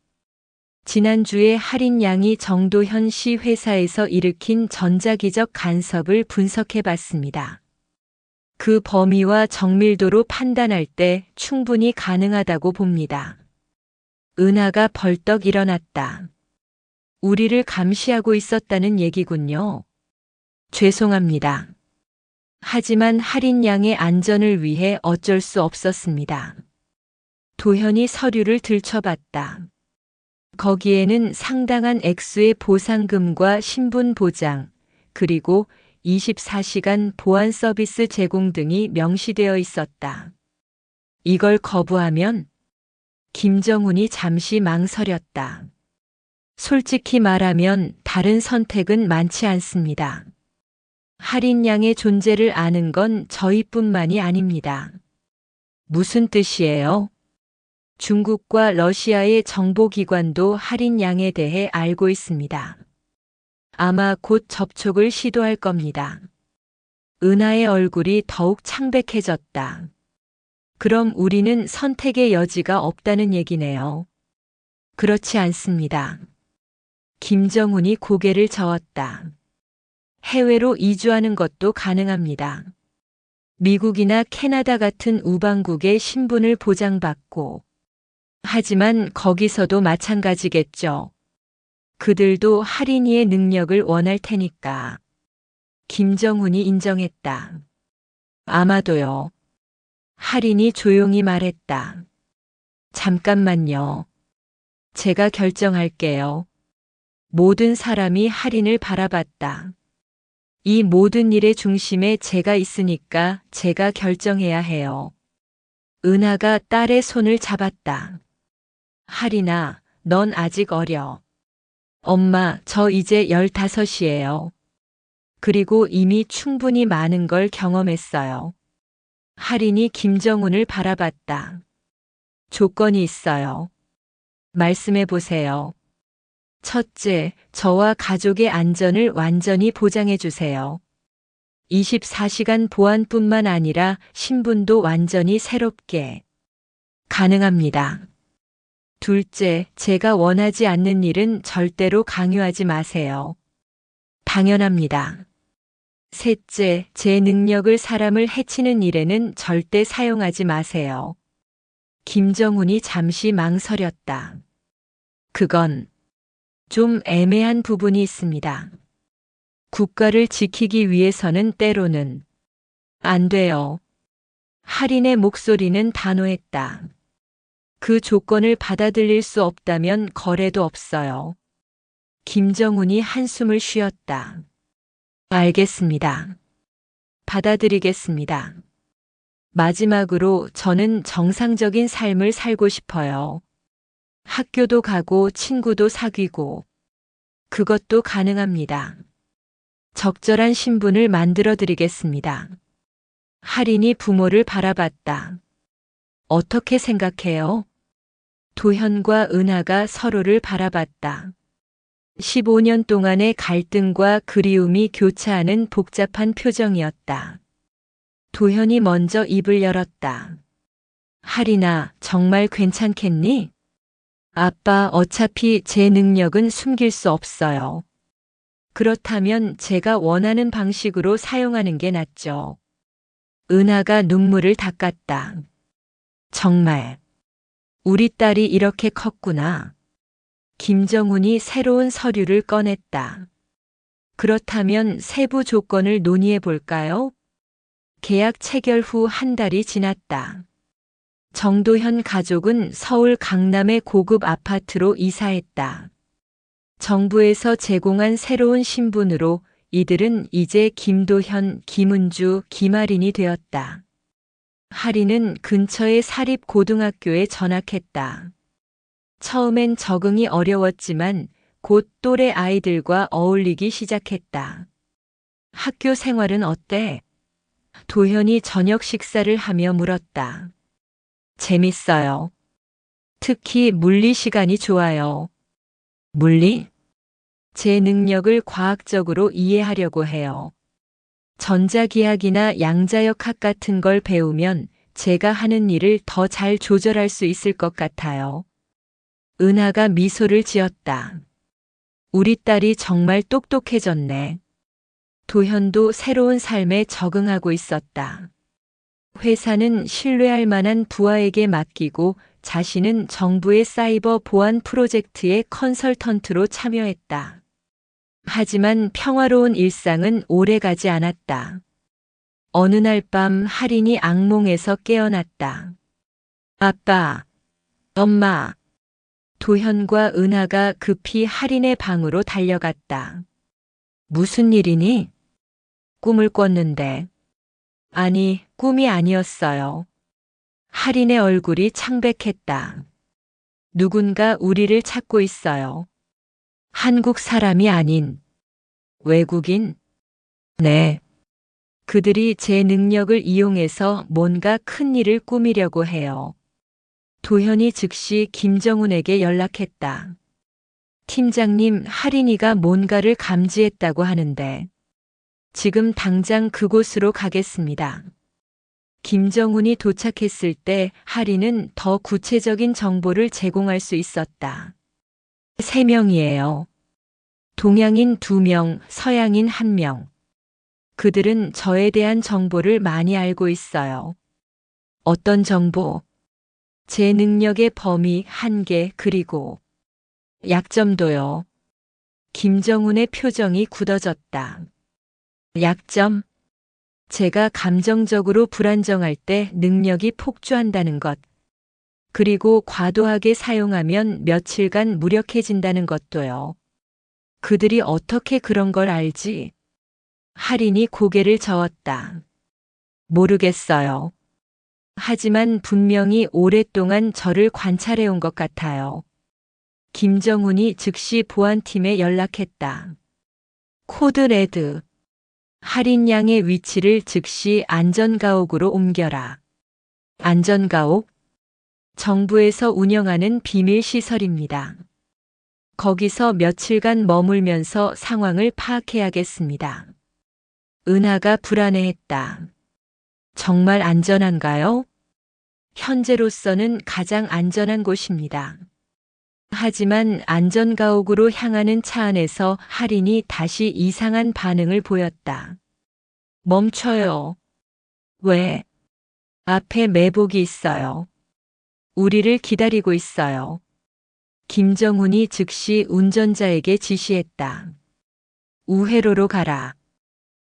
지난주에 할인 양이 정도현 씨 회사에서 일으킨 전자기적 간섭을 분석해 봤습니다. 그 범위와 정밀도로 판단할 때 충분히 가능하다고 봅니다. 은하가 벌떡 일어났다. 우리를 감시하고 있었다는 얘기군요. 죄송합니다. 하지만 할인 양의 안전을 위해 어쩔 수 없었습니다. 도현이 서류를 들춰봤다. 거기에는 상당한 액수의 보상금과 신분 보장, 그리고 24시간 보안 서비스 제공 등이 명시되어 있었다. 이걸 거부하면 김정훈이 잠시 망설였다. 솔직히 말하면 다른 선택은 많지 않습니다. 할인 양의 존재를 아는 건 저희뿐만이 아닙니다. 무슨 뜻이에요? 중국과 러시아의 정보기관도 할인 양에 대해 알고 있습니다. 아마 곧 접촉을 시도할 겁니다. 은하의 얼굴이 더욱 창백해졌다. 그럼 우리는 선택의 여지가 없다는 얘기네요. 그렇지 않습니다. 김정훈이 고개를 저었다. 해외로 이주하는 것도 가능합니다. 미국이나 캐나다 같은 우방국의 신분을 보장받고, 하지만 거기서도 마찬가지겠죠. 그들도 할인이의 능력을 원할 테니까. 김정훈이 인정했다. 아마도요. 할인이 조용히 말했다. 잠깐만요. 제가 결정할게요. 모든 사람이 할인을 바라봤다. 이 모든 일의 중심에 제가 있으니까 제가 결정해야 해요. 은하가 딸의 손을 잡았다. 할인아, 넌 아직 어려. 엄마, 저 이제 15이에요. 그리고 이미 충분히 많은 걸 경험했어요. 할인이 김정훈을 바라봤다. 조건이 있어요. 말씀해 보세요. 첫째, 저와 가족의 안전을 완전히 보장해 주세요. 24시간 보안뿐만 아니라 신분도 완전히 새롭게. 가능합니다. 둘째, 제가 원하지 않는 일은 절대로 강요하지 마세요. 당연합니다. 셋째, 제 능력을 사람을 해치는 일에는 절대 사용하지 마세요. 김정훈이 잠시 망설였다. 그건 좀 애매한 부분이 있습니다. 국가를 지키기 위해서는 때로는 안 돼요. 할인의 목소리는 단호했다. 그 조건을 받아들일 수 없다면 거래도 없어요. 김정훈이 한숨을 쉬었다. 알겠습니다. 받아들이겠습니다. 마지막으로 저는 정상적인 삶을 살고 싶어요. 학교도 가고 친구도 사귀고 그것도 가능합니다. 적절한 신분을 만들어 드리겠습니다. 할인이 부모를 바라봤다. 어떻게 생각해요? 도현과 은하가 서로를 바라봤다. 15년 동안의 갈등과 그리움이 교차하는 복잡한 표정이었다. 도현이 먼저 입을 열었다. 할인아, 정말 괜찮겠니? 아빠, 어차피 제 능력은 숨길 수 없어요. 그렇다면 제가 원하는 방식으로 사용하는 게 낫죠. 은하가 눈물을 닦았다. 정말. 우리 딸이 이렇게 컸구나. 김정훈이 새로운 서류를 꺼냈다. 그렇다면 세부 조건을 논의해 볼까요? 계약 체결 후 한 달이 지났다. 정도현 가족은 서울 강남의 고급 아파트로 이사했다. 정부에서 제공한 새로운 신분으로 이들은 이제 김도현, 김은주, 김아린이 되었다. 하린은 근처의 사립고등학교에 전학했다. 처음엔 적응이 어려웠지만 곧 또래 아이들과 어울리기 시작했다. 학교 생활은 어때? 도현이 저녁 식사를 하며 물었다. 재밌어요. 특히 물리 시간이 좋아요. 물리? 제 능력을 과학적으로 이해하려고 해요. 전자기학이나 양자역학 같은 걸 배우면 제가 하는 일을 더 잘 조절할 수 있을 것 같아요. 은하가 미소를 지었다. 우리 딸이 정말 똑똑해졌네. 도현도 새로운 삶에 적응하고 있었다. 회사는 신뢰할 만한 부하에게 맡기고 자신은 정부의 사이버 보안 프로젝트의 컨설턴트로 참여했다. 하지만 평화로운 일상은 오래가지 않았다. 어느 날 밤 하린이 악몽에서 깨어났다. 아빠, 엄마. 도현과 은하가 급히 하린의 방으로 달려갔다. 무슨 일이니? 꿈을 꿨는데. 아니, 꿈이 아니었어요. 하린의 얼굴이 창백했다. 누군가 우리를 찾고 있어요. 한국 사람이 아닌 외국인? 네. 그들이 제 능력을 이용해서 뭔가 큰 일을 꾸미려고 해요. 도현이 즉시 김정훈에게 연락했다. 팀장님, 하린이가 뭔가를 감지했다고 하는데 지금 당장 그곳으로 가겠습니다. 김정훈이 도착했을 때 하린은 더 구체적인 정보를 제공할 수 있었다. 3명이에요. 동양인 2명, 서양인 1명. 그들은 저에 대한 정보를 많이 알고 있어요. 어떤 정보? 제 능력의 범위, 한계, 그리고 약점도요. 김정훈의 표정이 굳어졌다. 약점? 제가 감정적으로 불안정할 때 능력이 폭주한다는 것. 그리고 과도하게 사용하면 며칠간 무력해진다는 것도요. 그들이 어떻게 그런 걸 알지? 하린이 고개를 저었다. 모르겠어요. 하지만 분명히 오랫동안 저를 관찰해온 것 같아요. 김정훈이 즉시 보안팀에 연락했다. 코드 레드. 하린 양의 위치를 즉시 안전가옥으로 옮겨라. 안전가옥? 정부에서 운영하는 비밀시설입니다. 거기서 며칠간 머물면서 상황을 파악해야겠습니다. 은하가 불안해했다. 정말 안전한가요? 현재로서는 가장 안전한 곳입니다. 하지만 안전가옥으로 향하는 차 안에서 하린이 다시 이상한 반응을 보였다. 멈춰요. 왜? 앞에 매복이 있어요. 우리를 기다리고 있어요. 김정훈이 즉시 운전자에게 지시했다. 우회로로 가라.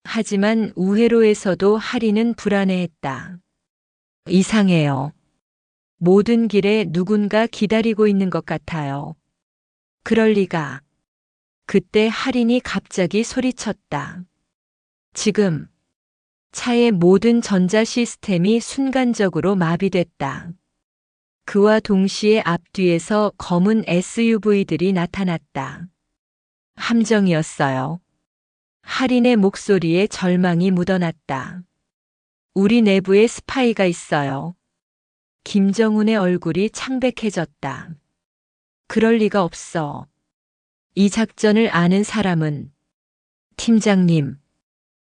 하지만 우회로에서도 하린은 불안해했다. 이상해요. 모든 길에 누군가 기다리고 있는 것 같아요. 그럴 리가. 그때 하린이 갑자기 소리쳤다. 지금. 차의 모든 전자 시스템이 순간적으로 마비됐다. 그와 동시에 앞뒤에서 검은 SUV들이 나타났다. 함정이었어요. 하린의 목소리에 절망이 묻어났다. 우리 내부에 스파이가 있어요. 김정훈의 얼굴이 창백해졌다. 그럴 리가 없어. 이 작전을 아는 사람은 팀장님.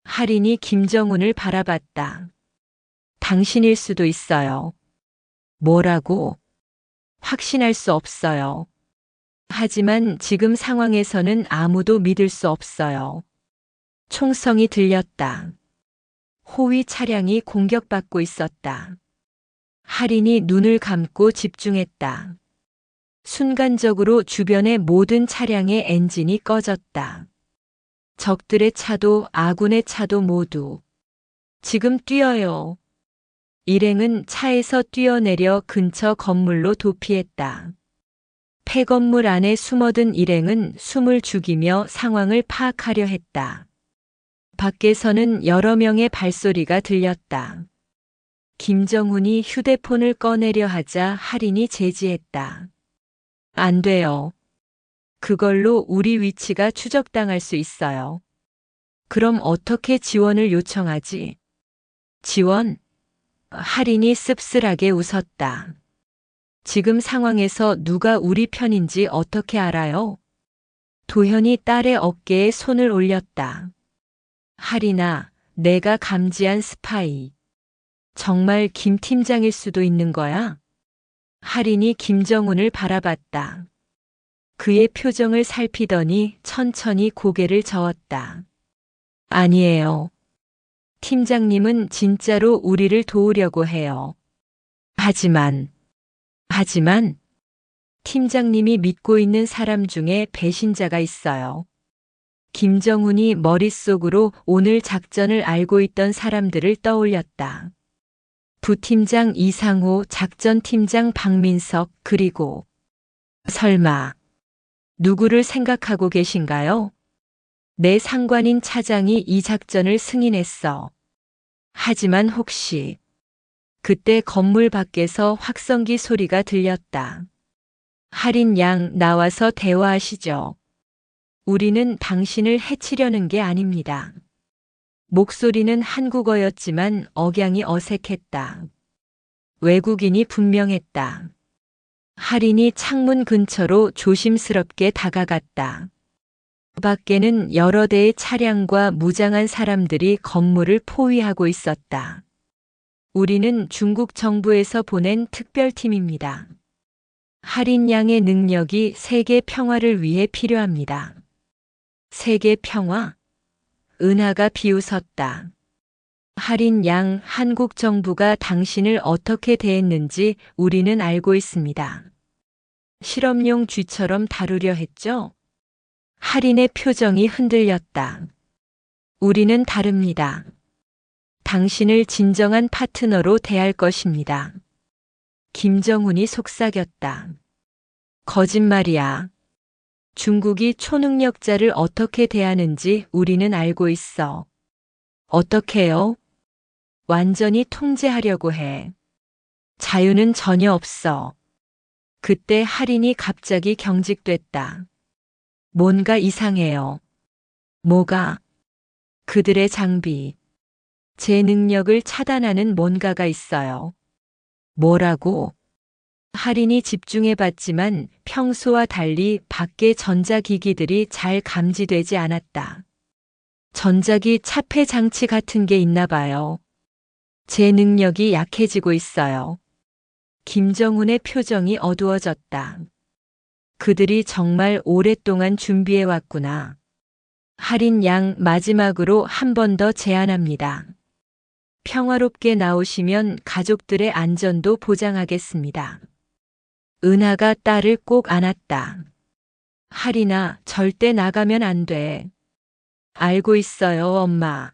하린이 김정훈을 바라봤다. 당신일 수도 있어요. 뭐라고? 확신할 수 없어요. 하지만 지금 상황에서는 아무도 믿을 수 없어요. 총성이 들렸다. 호위 차량이 공격받고 있었다. 할인이 눈을 감고 집중했다. 순간적으로 주변의 모든 차량의 엔진이 꺼졌다. 적들의 차도 아군의 차도 모두 지금 뛰어요. 일행은 차에서 뛰어내려 근처 건물로 도피했다. 폐건물 안에 숨어든 일행은 숨을 죽이며 상황을 파악하려 했다. 밖에서는 여러 명의 발소리가 들렸다. 김정훈이 휴대폰을 꺼내려 하자 할인이 제지했다. 안 돼요. 그걸로 우리 위치가 추적당할 수 있어요. 그럼 어떻게 지원을 요청하지? 지원? 할인이 씁쓸하게 웃었다. 지금 상황에서 누가 우리 편인지 어떻게 알아요? 도현이 딸의 어깨에 손을 올렸다. 할인아, 내가 감지한 스파이. 정말 김 팀장일 수도 있는 거야? 할인이 김정훈을 바라봤다. 그의 표정을 살피더니 천천히 고개를 저었다. 아니에요. 팀장님은 진짜로 우리를 도우려고 해요. 하지만 팀장님이 믿고 있는 사람 중에 배신자가 있어요. 김정훈이 머릿속으로 오늘 작전을 알고 있던 사람들을 떠올렸다. 부팀장 이상호, 작전팀장 박민석, 그리고 설마 누구를 생각하고 계신가요? 내 상관인 차장이 이 작전을 승인했어. 하지만 혹시 그때 건물 밖에서 확성기 소리가 들렸다. 할인 양 나와서 대화하시죠. 우리는 당신을 해치려는 게 아닙니다. 목소리는 한국어였지만 억양이 어색했다. 외국인이 분명했다. 할인이 창문 근처로 조심스럽게 다가갔다. 밖에는 여러 대의 차량과 무장한 사람들이 건물을 포위하고 있었다. 우리는 중국 정부에서 보낸 특별팀입니다. 할인 양의 능력이 세계 평화를 위해 필요합니다. 세계 평화? 은하가 비웃었다. 할인 양, 한국 정부가 당신을 어떻게 대했는지 우리는 알고 있습니다. 실험용 쥐처럼 다루려 했죠? 할인의 표정이 흔들렸다. 우리는 다릅니다. 당신을 진정한 파트너로 대할 것입니다. 김정훈이 속삭였다. 거짓말이야. 중국이 초능력자를 어떻게 대하는지 우리는 알고 있어. 어떻게요? 완전히 통제하려고 해. 자유는 전혀 없어. 그때 할인이 갑자기 경직됐다. 뭔가 이상해요. 뭐가? 그들의 장비. 제 능력을 차단하는 뭔가가 있어요. 뭐라고? 할인이 집중해봤지만 평소와 달리 밖의 전자기기들이 잘 감지되지 않았다. 전자기 차폐 장치 같은 게 있나 봐요. 제 능력이 약해지고 있어요. 김정훈의 표정이 어두워졌다. 그들이 정말 오랫동안 준비해왔구나. 할인 양 마지막으로 한 번 더 제안합니다. 평화롭게 나오시면 가족들의 안전도 보장하겠습니다. 은하가 딸을 꼭 안았다. 할인아, 절대 나가면 안 돼. 알고 있어요, 엄마.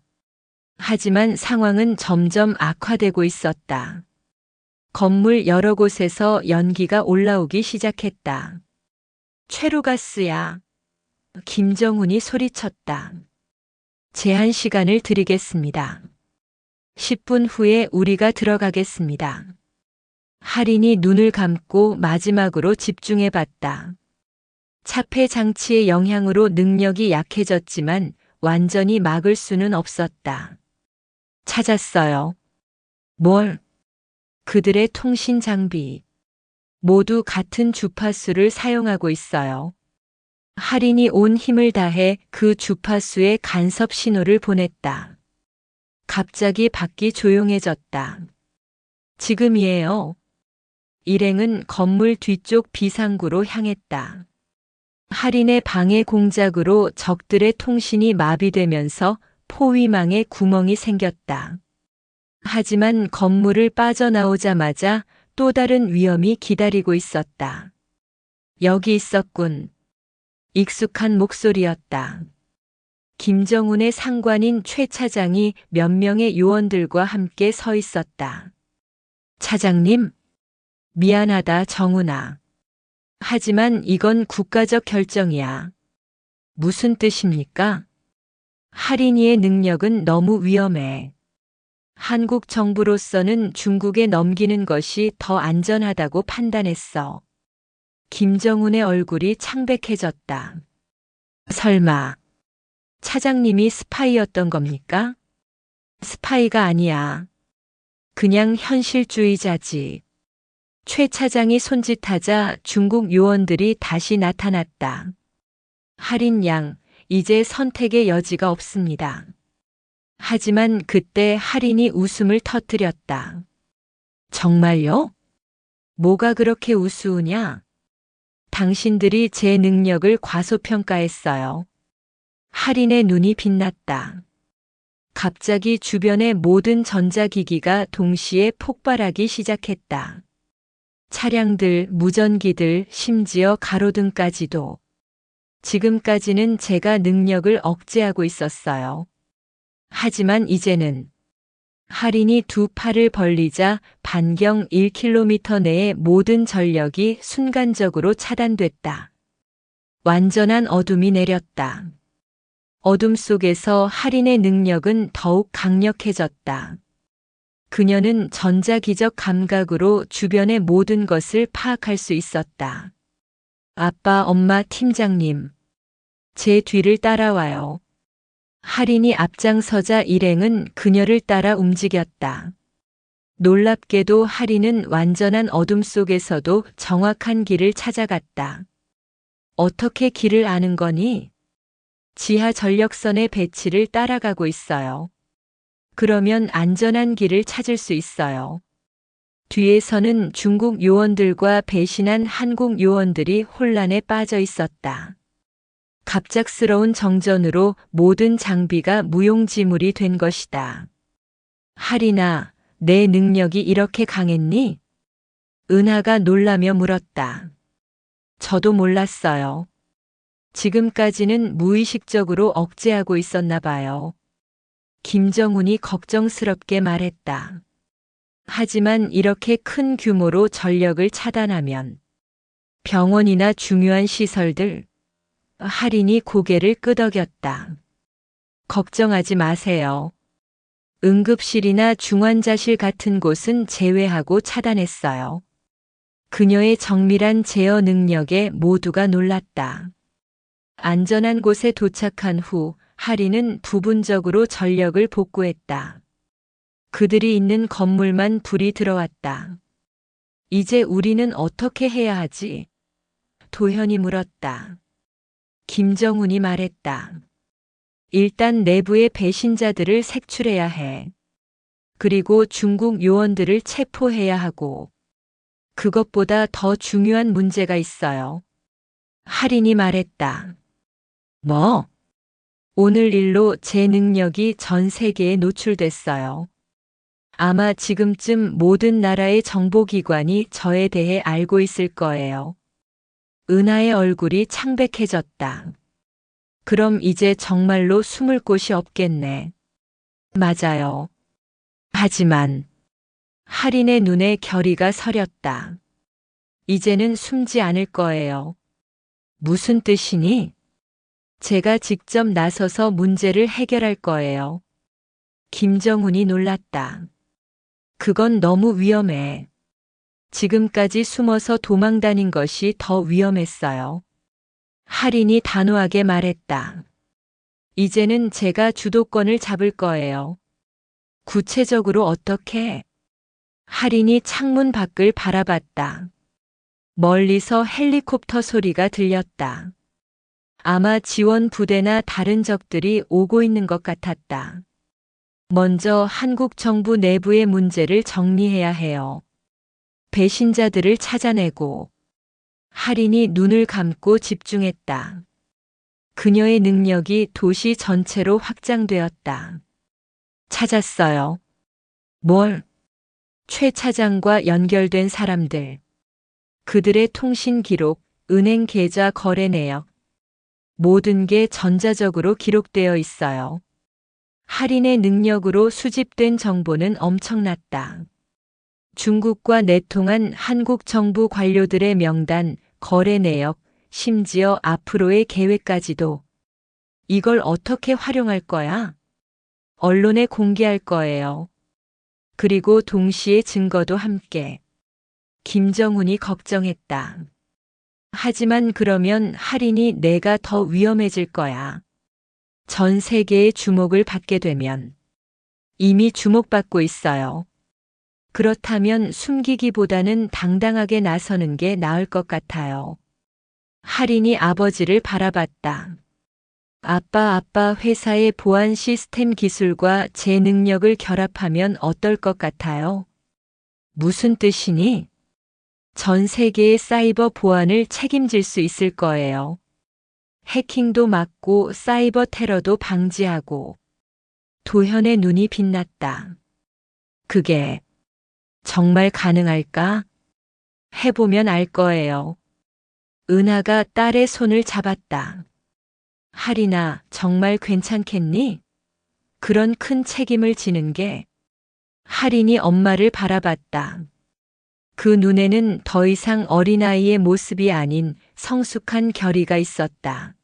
하지만 상황은 점점 악화되고 있었다. 건물 여러 곳에서 연기가 올라오기 시작했다. 최루가스야. 김정훈이 소리쳤다. 제한 시간을 드리겠습니다. 10분 후에 우리가 들어가겠습니다. 할인이 눈을 감고 마지막으로 집중해 봤다. 차폐 장치의 영향으로 능력이 약해졌지만 완전히 막을 수는 없었다. 찾았어요. 뭘? 그들의 통신 장비. 모두 같은 주파수를 사용하고 있어요. 할인이 온 힘을 다해 그 주파수에 간섭 신호를 보냈다. 갑자기 밖이 조용해졌다. 지금이에요. 일행은 건물 뒤쪽 비상구로 향했다. 할인의 방해 공작으로 적들의 통신이 마비되면서 포위망에 구멍이 생겼다. 하지만 건물을 빠져나오자마자 또 다른 위험이 기다리고 있었다. 여기 있었군. 익숙한 목소리였다. 김정훈의 상관인 최 차장이 몇 명의 요원들과 함께 서 있었다. 차장님, 미안하다, 정훈아. 하지만 이건 국가적 결정이야. 무슨 뜻입니까? 할인이의 능력은 너무 위험해. 한국 정부로서는 중국에 넘기는 것이 더 안전하다고 판단했어. 김정훈의 얼굴이 창백해졌다. 설마, 차장님이 스파이였던 겁니까? 스파이가 아니야. 그냥 현실주의자지. 최 차장이 손짓하자 중국 요원들이 다시 나타났다. 할인 양, 이제 선택의 여지가 없습니다. 하지만 그때 할인이 웃음을 터뜨렸다. 정말요? 뭐가 그렇게 우스우냐? 당신들이 제 능력을 과소평가했어요. 할인의 눈이 빛났다. 갑자기 주변의 모든 전자기기가 동시에 폭발하기 시작했다. 차량들, 무전기들, 심지어 가로등까지도. 지금까지는 제가 능력을 억제하고 있었어요. 하지만 이제는 할인이 두 팔을 벌리자 반경 1km 내의 모든 전력이 순간적으로 차단됐다. 완전한 어둠이 내렸다. 어둠 속에서 할인의 능력은 더욱 강력해졌다. 그녀는 전자기적 감각으로 주변의 모든 것을 파악할 수 있었다. 아빠, 엄마, 팀장님, 제 뒤를 따라와요. 할인이 앞장서자 일행은 그녀를 따라 움직였다. 놀랍게도 할인은 완전한 어둠 속에서도 정확한 길을 찾아갔다. 어떻게 길을 아는 거니? 지하 전력선의 배치를 따라가고 있어요. 그러면 안전한 길을 찾을 수 있어요. 뒤에서는 중국 요원들과 배신한 한국 요원들이 혼란에 빠져 있었다. 갑작스러운 정전으로 모든 장비가 무용지물이 된 것이다. 할인아, 내 능력이 이렇게 강했니? 은하가 놀라며 물었다. 저도 몰랐어요. 지금까지는 무의식적으로 억제하고 있었나 봐요. 김정훈이 걱정스럽게 말했다. 하지만 이렇게 큰 규모로 전력을 차단하면 병원이나 중요한 시설들, 할인이 고개를 끄덕였다. 걱정하지 마세요. 응급실이나 중환자실 같은 곳은 제외하고 차단했어요. 그녀의 정밀한 제어 능력에 모두가 놀랐다. 안전한 곳에 도착한 후 할인은 부분적으로 전력을 복구했다. 그들이 있는 건물만 불이 들어왔다. 이제 우리는 어떻게 해야 하지? 도현이 물었다. 김정훈이 말했다. 일단 내부의 배신자들을 색출해야 해. 그리고 중국 요원들을 체포해야 하고. 그것보다 더 중요한 문제가 있어요. 할인이 말했다. 뭐? 오늘 일로 제 능력이 전 세계에 노출됐어요. 아마 지금쯤 모든 나라의 정보기관이 저에 대해 알고 있을 거예요. 은하의 얼굴이 창백해졌다. 그럼 이제 정말로 숨을 곳이 없겠네. 맞아요. 하지만 할인의 눈에 결의가 서렸다. 이제는 숨지 않을 거예요. 무슨 뜻이니? 제가 직접 나서서 문제를 해결할 거예요. 김정훈이 놀랐다. 그건 너무 위험해. 지금까지 숨어서 도망 다닌 것이 더 위험했어요. 할인이 단호하게 말했다. 이제는 제가 주도권을 잡을 거예요. 구체적으로 어떻게? 할인이 창문 밖을 바라봤다. 멀리서 헬리콥터 소리가 들렸다. 아마 지원 부대나 다른 적들이 오고 있는 것 같았다. 먼저 한국 정부 내부의 문제를 정리해야 해요. 배신자들을 찾아내고 할인이 눈을 감고 집중했다. 그녀의 능력이 도시 전체로 확장되었다. 찾았어요. 뭘? 최 차장과 연결된 사람들. 그들의 통신 기록, 은행 계좌 거래 내역. 모든 게 전자적으로 기록되어 있어요. 할인의 능력으로 수집된 정보는 엄청났다. 중국과 내통한 한국 정부 관료들의 명단, 거래 내역, 심지어 앞으로의 계획까지도. 이걸 어떻게 활용할 거야? 언론에 공개할 거예요. 그리고 동시에 증거도 함께. 김정훈이 걱정했다. 하지만 그러면 할인이 내가 더 위험해질 거야. 전 세계의 주목을 받게 되면. 이미 주목받고 있어요. 그렇다면 숨기기보다는 당당하게 나서는 게 나을 것 같아요. 할인이 아버지를 바라봤다. 아빠 회사의 보안 시스템 기술과 제 능력을 결합하면 어떨 것 같아요? 무슨 뜻이니? 전 세계의 사이버 보안을 책임질 수 있을 거예요. 해킹도 막고 사이버 테러도 방지하고. 도현의 눈이 빛났다. 그게 정말 가능할까? 해보면 알 거예요. 은하가 딸의 손을 잡았다. 할인아, 정말 괜찮겠니? 그런 큰 책임을 지는 게. 할인이 엄마를 바라봤다. 그 눈에는 더 이상 어린아이의 모습이 아닌 성숙한 결의가 있었다.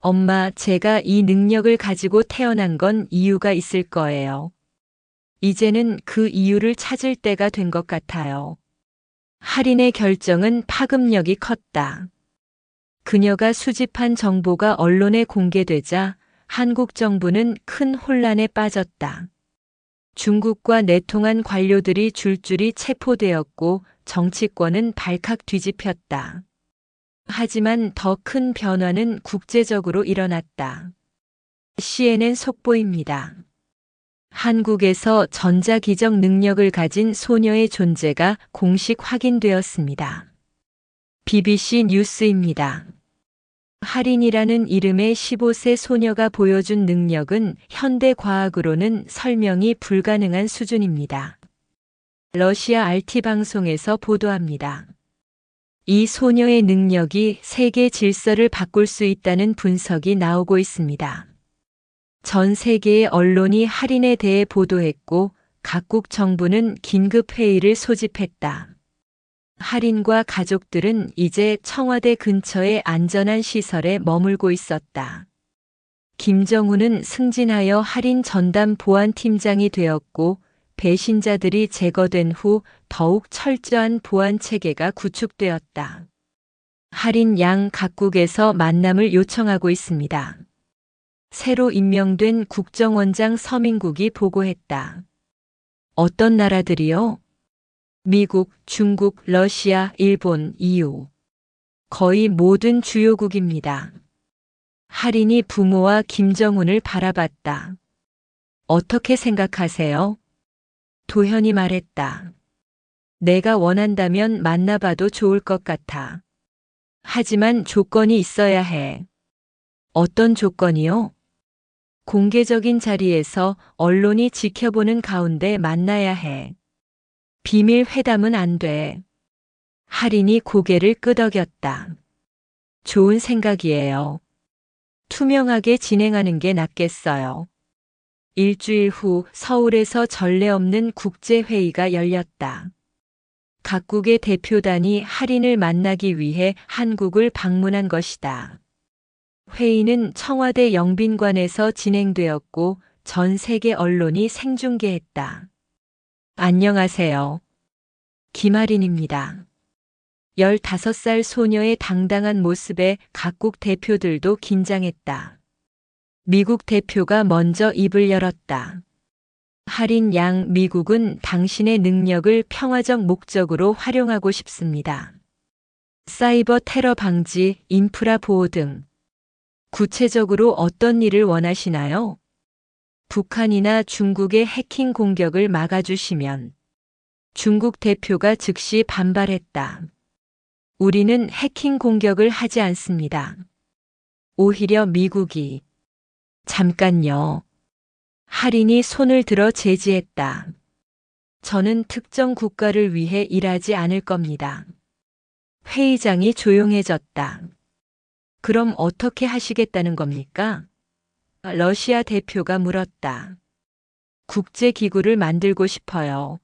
엄마, 제가 이 능력을 가지고 태어난 건 이유가 있을 거예요. 이제는 그 이유를 찾을 때가 된 것 같아요. 할인의 결정은 파급력이 컸다. 그녀가 수집한 정보가 언론에 공개되자 한국 정부는 큰 혼란에 빠졌다. 중국과 내통한 관료들이 줄줄이 체포되었고 정치권은 발칵 뒤집혔다. 하지만 더 큰 변화는 국제적으로 일어났다. CNN 속보입니다. 한국에서 전자기적 능력을 가진 소녀의 존재가 공식 확인되었습니다. BBC 뉴스입니다. 할인이라는 이름의 15세 소녀가 보여준 능력은 현대 과학으로는 설명이 불가능한 수준입니다. 러시아 RT 방송에서 보도합니다. 이 소녀의 능력이 세계 질서를 바꿀 수 있다는 분석이 나오고 있습니다. 전 세계의 언론이 할인에 대해 보도했고 각국 정부는 긴급 회의를 소집했다. 할인과 가족들은 이제 청와대 근처의 안전한 시설에 머물고 있었다. 김정훈은 승진하여 할인 전담 보안팀장이 되었고 배신자들이 제거된 후 더욱 철저한 보안 체계가 구축되었다. 할인 양 각국에서 만남을 요청하고 있습니다. 새로 임명된 국정원장 서민국이 보고했다. 어떤 나라들이요? 미국, 중국, 러시아, 일본, EU. 거의 모든 주요국입니다. 할인이 부모와 김정훈을 바라봤다. 어떻게 생각하세요? 도현이 말했다. 내가 원한다면 만나봐도 좋을 것 같아. 하지만 조건이 있어야 해. 어떤 조건이요? 공개적인 자리에서 언론이 지켜보는 가운데 만나야 해. 비밀 회담은 안 돼. 할인이 고개를 끄덕였다. 좋은 생각이에요. 투명하게 진행하는 게 낫겠어요. 일주일 후 서울에서 전례 없는 국제회의가 열렸다. 각국의 대표단이 할인을 만나기 위해 한국을 방문한 것이다. 회의는 청와대 영빈관에서 진행되었고 전 세계 언론이 생중계했다. 안녕하세요. 김할인입니다. 15살 소녀의 당당한 모습에 각국 대표들도 긴장했다. 미국 대표가 먼저 입을 열었다. 할인 양 미국은 당신의 능력을 평화적 목적으로 활용하고 싶습니다. 사이버 테러 방지, 인프라 보호 등. 구체적으로 어떤 일을 원하시나요? 북한이나 중국의 해킹 공격을 막아주시면. 중국 대표가 즉시 반발했다. 우리는 해킹 공격을 하지 않습니다. 오히려 미국이 잠깐요. 할인이 손을 들어 제지했다. 저는 특정 국가를 위해 일하지 않을 겁니다. 회의장이 조용해졌다. 그럼 어떻게 하시겠다는 겁니까? 러시아 대표가 물었다. 국제기구를 만들고 싶어요.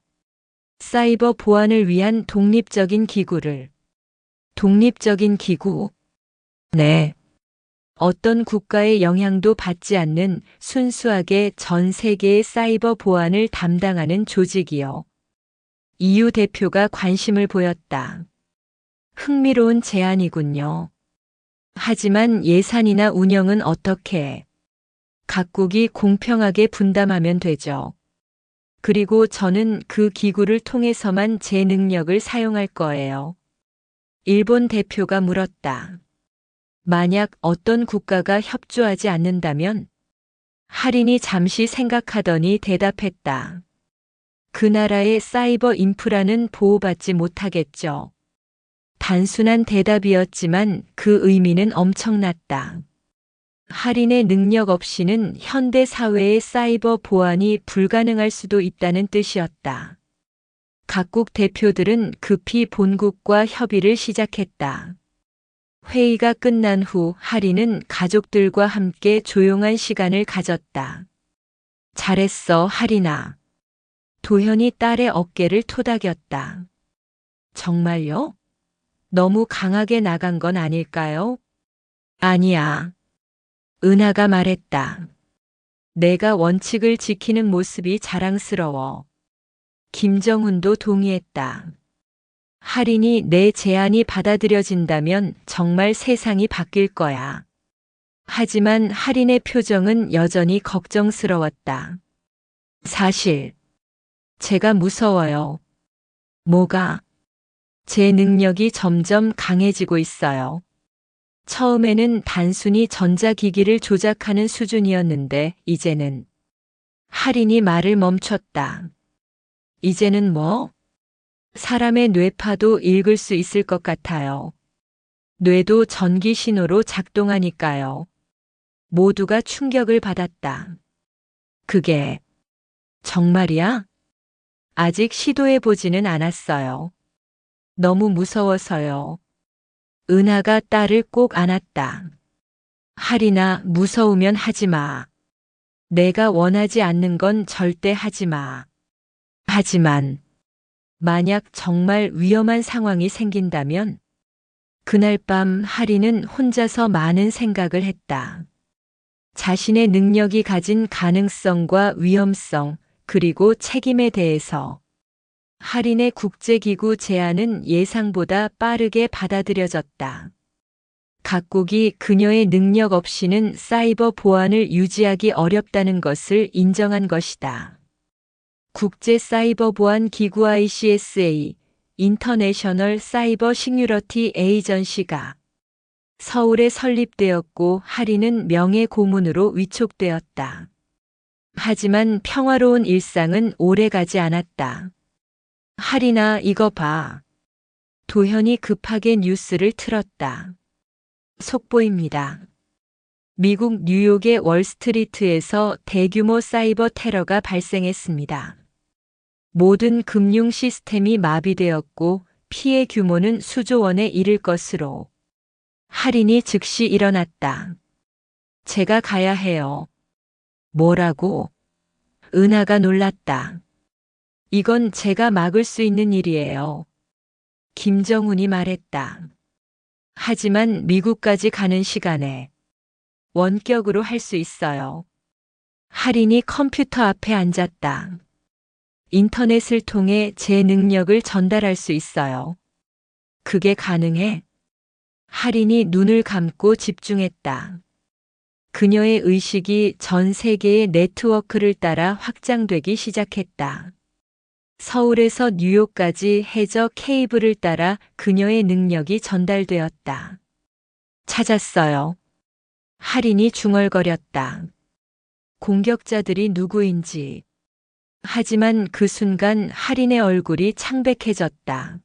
사이버 보안을 위한 독립적인 기구를. 독립적인 기구? 네. 어떤 국가의 영향도 받지 않는 순수하게 전 세계의 사이버 보안을 담당하는 조직이요. EU 대표가 관심을 보였다. 흥미로운 제안이군요. 하지만 예산이나 운영은 어떻게? 각국이 공평하게 분담하면 되죠. 그리고 저는 그 기구를 통해서만 제 능력을 사용할 거예요. 일본 대표가 물었다. 만약 어떤 국가가 협조하지 않는다면? 할인이 잠시 생각하더니 대답했다. 그 나라의 사이버 인프라는 보호받지 못하겠죠. 단순한 대답이었지만 그 의미는 엄청났다. 할인의 능력 없이는 현대 사회의 사이버 보안이 불가능할 수도 있다는 뜻이었다. 각국 대표들은 급히 본국과 협의를 시작했다. 회의가 끝난 후 할인은 가족들과 함께 조용한 시간을 가졌다. 잘했어, 할인아. 도현이 딸의 어깨를 토닥였다. 정말요? 너무 강하게 나간 건 아닐까요? 아니야. 은하가 말했다. 내가 원칙을 지키는 모습이 자랑스러워. 김정훈도 동의했다. 할인이 내 제안이 받아들여진다면 정말 세상이 바뀔 거야. 하지만 할인의 표정은 여전히 걱정스러웠다. 사실, 제가 무서워요. 뭐가? 제 능력이 점점 강해지고 있어요. 처음에는 단순히 전자기기를 조작하는 수준이었는데 이제는 할인이 말을 멈췄다. 이제는 뭐? 사람의 뇌파도 읽을 수 있을 것 같아요. 뇌도 전기 신호로 작동하니까요. 모두가 충격을 받았다. 그게 정말이야? 아직 시도해보지는 않았어요. 너무 무서워서요. 은하가 딸을 꼭 안았다. 할인아, 무서우면 하지 마. 내가 원하지 않는 건 절대 하지 마. 하지만 만약 정말 위험한 상황이 생긴다면 그날 밤 할인은 혼자서 많은 생각을 했다. 자신의 능력이 가진 가능성과 위험성 그리고 책임에 대해서. 할인의 국제기구 제안은 예상보다 빠르게 받아들여졌다. 각국이 그녀의 능력 없이는 사이버 보안을 유지하기 어렵다는 것을 인정한 것이다. 국제 사이버 보안 기구 ICSA, 인터내셔널 사이버 시큐리티 에이전시가 서울에 설립되었고 할인은 명예 고문으로 위촉되었다. 하지만 평화로운 일상은 오래가지 않았다. 할인아, 이거 봐. 도현이 급하게 뉴스를 틀었다. 속보입니다. 미국 뉴욕의 월스트리트에서 대규모 사이버 테러가 발생했습니다. 모든 금융 시스템이 마비되었고 피해 규모는 수조 원에 이를 것으로. 할인이 즉시 일어났다. 제가 가야 해요. 뭐라고? 은하가 놀랐다. 이건 제가 막을 수 있는 일이에요. 김정훈이 말했다. 하지만 미국까지 가는 시간에 원격으로 할 수 있어요. 할인이 컴퓨터 앞에 앉았다. 인터넷을 통해 제 능력을 전달할 수 있어요. 그게 가능해? 할인이 눈을 감고 집중했다. 그녀의 의식이 전 세계의 네트워크를 따라 확장되기 시작했다. 서울에서 뉴욕까지 해저 케이블을 따라 그녀의 능력이 전달되었다. 찾았어요. 할인이 중얼거렸다. 공격자들이 누구인지. 하지만 그 순간 할인의 얼굴이 창백해졌다.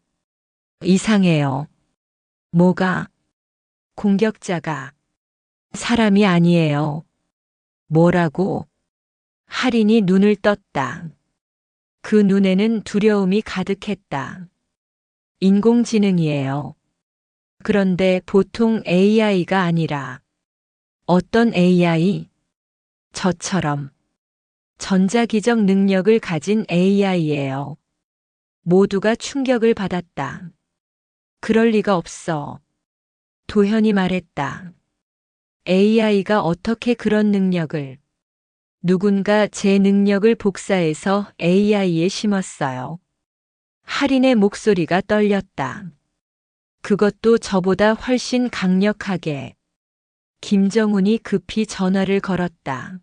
이상해요. 뭐가? 공격자가 사람이 아니에요. 뭐라고? 할인이 눈을 떴다. 그 눈에는 두려움이 가득했다. 인공지능이에요. 그런데 보통 AI가 아니라 어떤 AI? 저처럼 전자기적 능력을 가진 AI예요. 모두가 충격을 받았다. 그럴 리가 없어. 도현이 말했다. AI가 어떻게 그런 능력을? 누군가 제 능력을 복사해서 AI에 심었어요. 할인의 목소리가 떨렸다. 그것도 저보다 훨씬 강력하게. 김정훈이 급히 전화를 걸었다.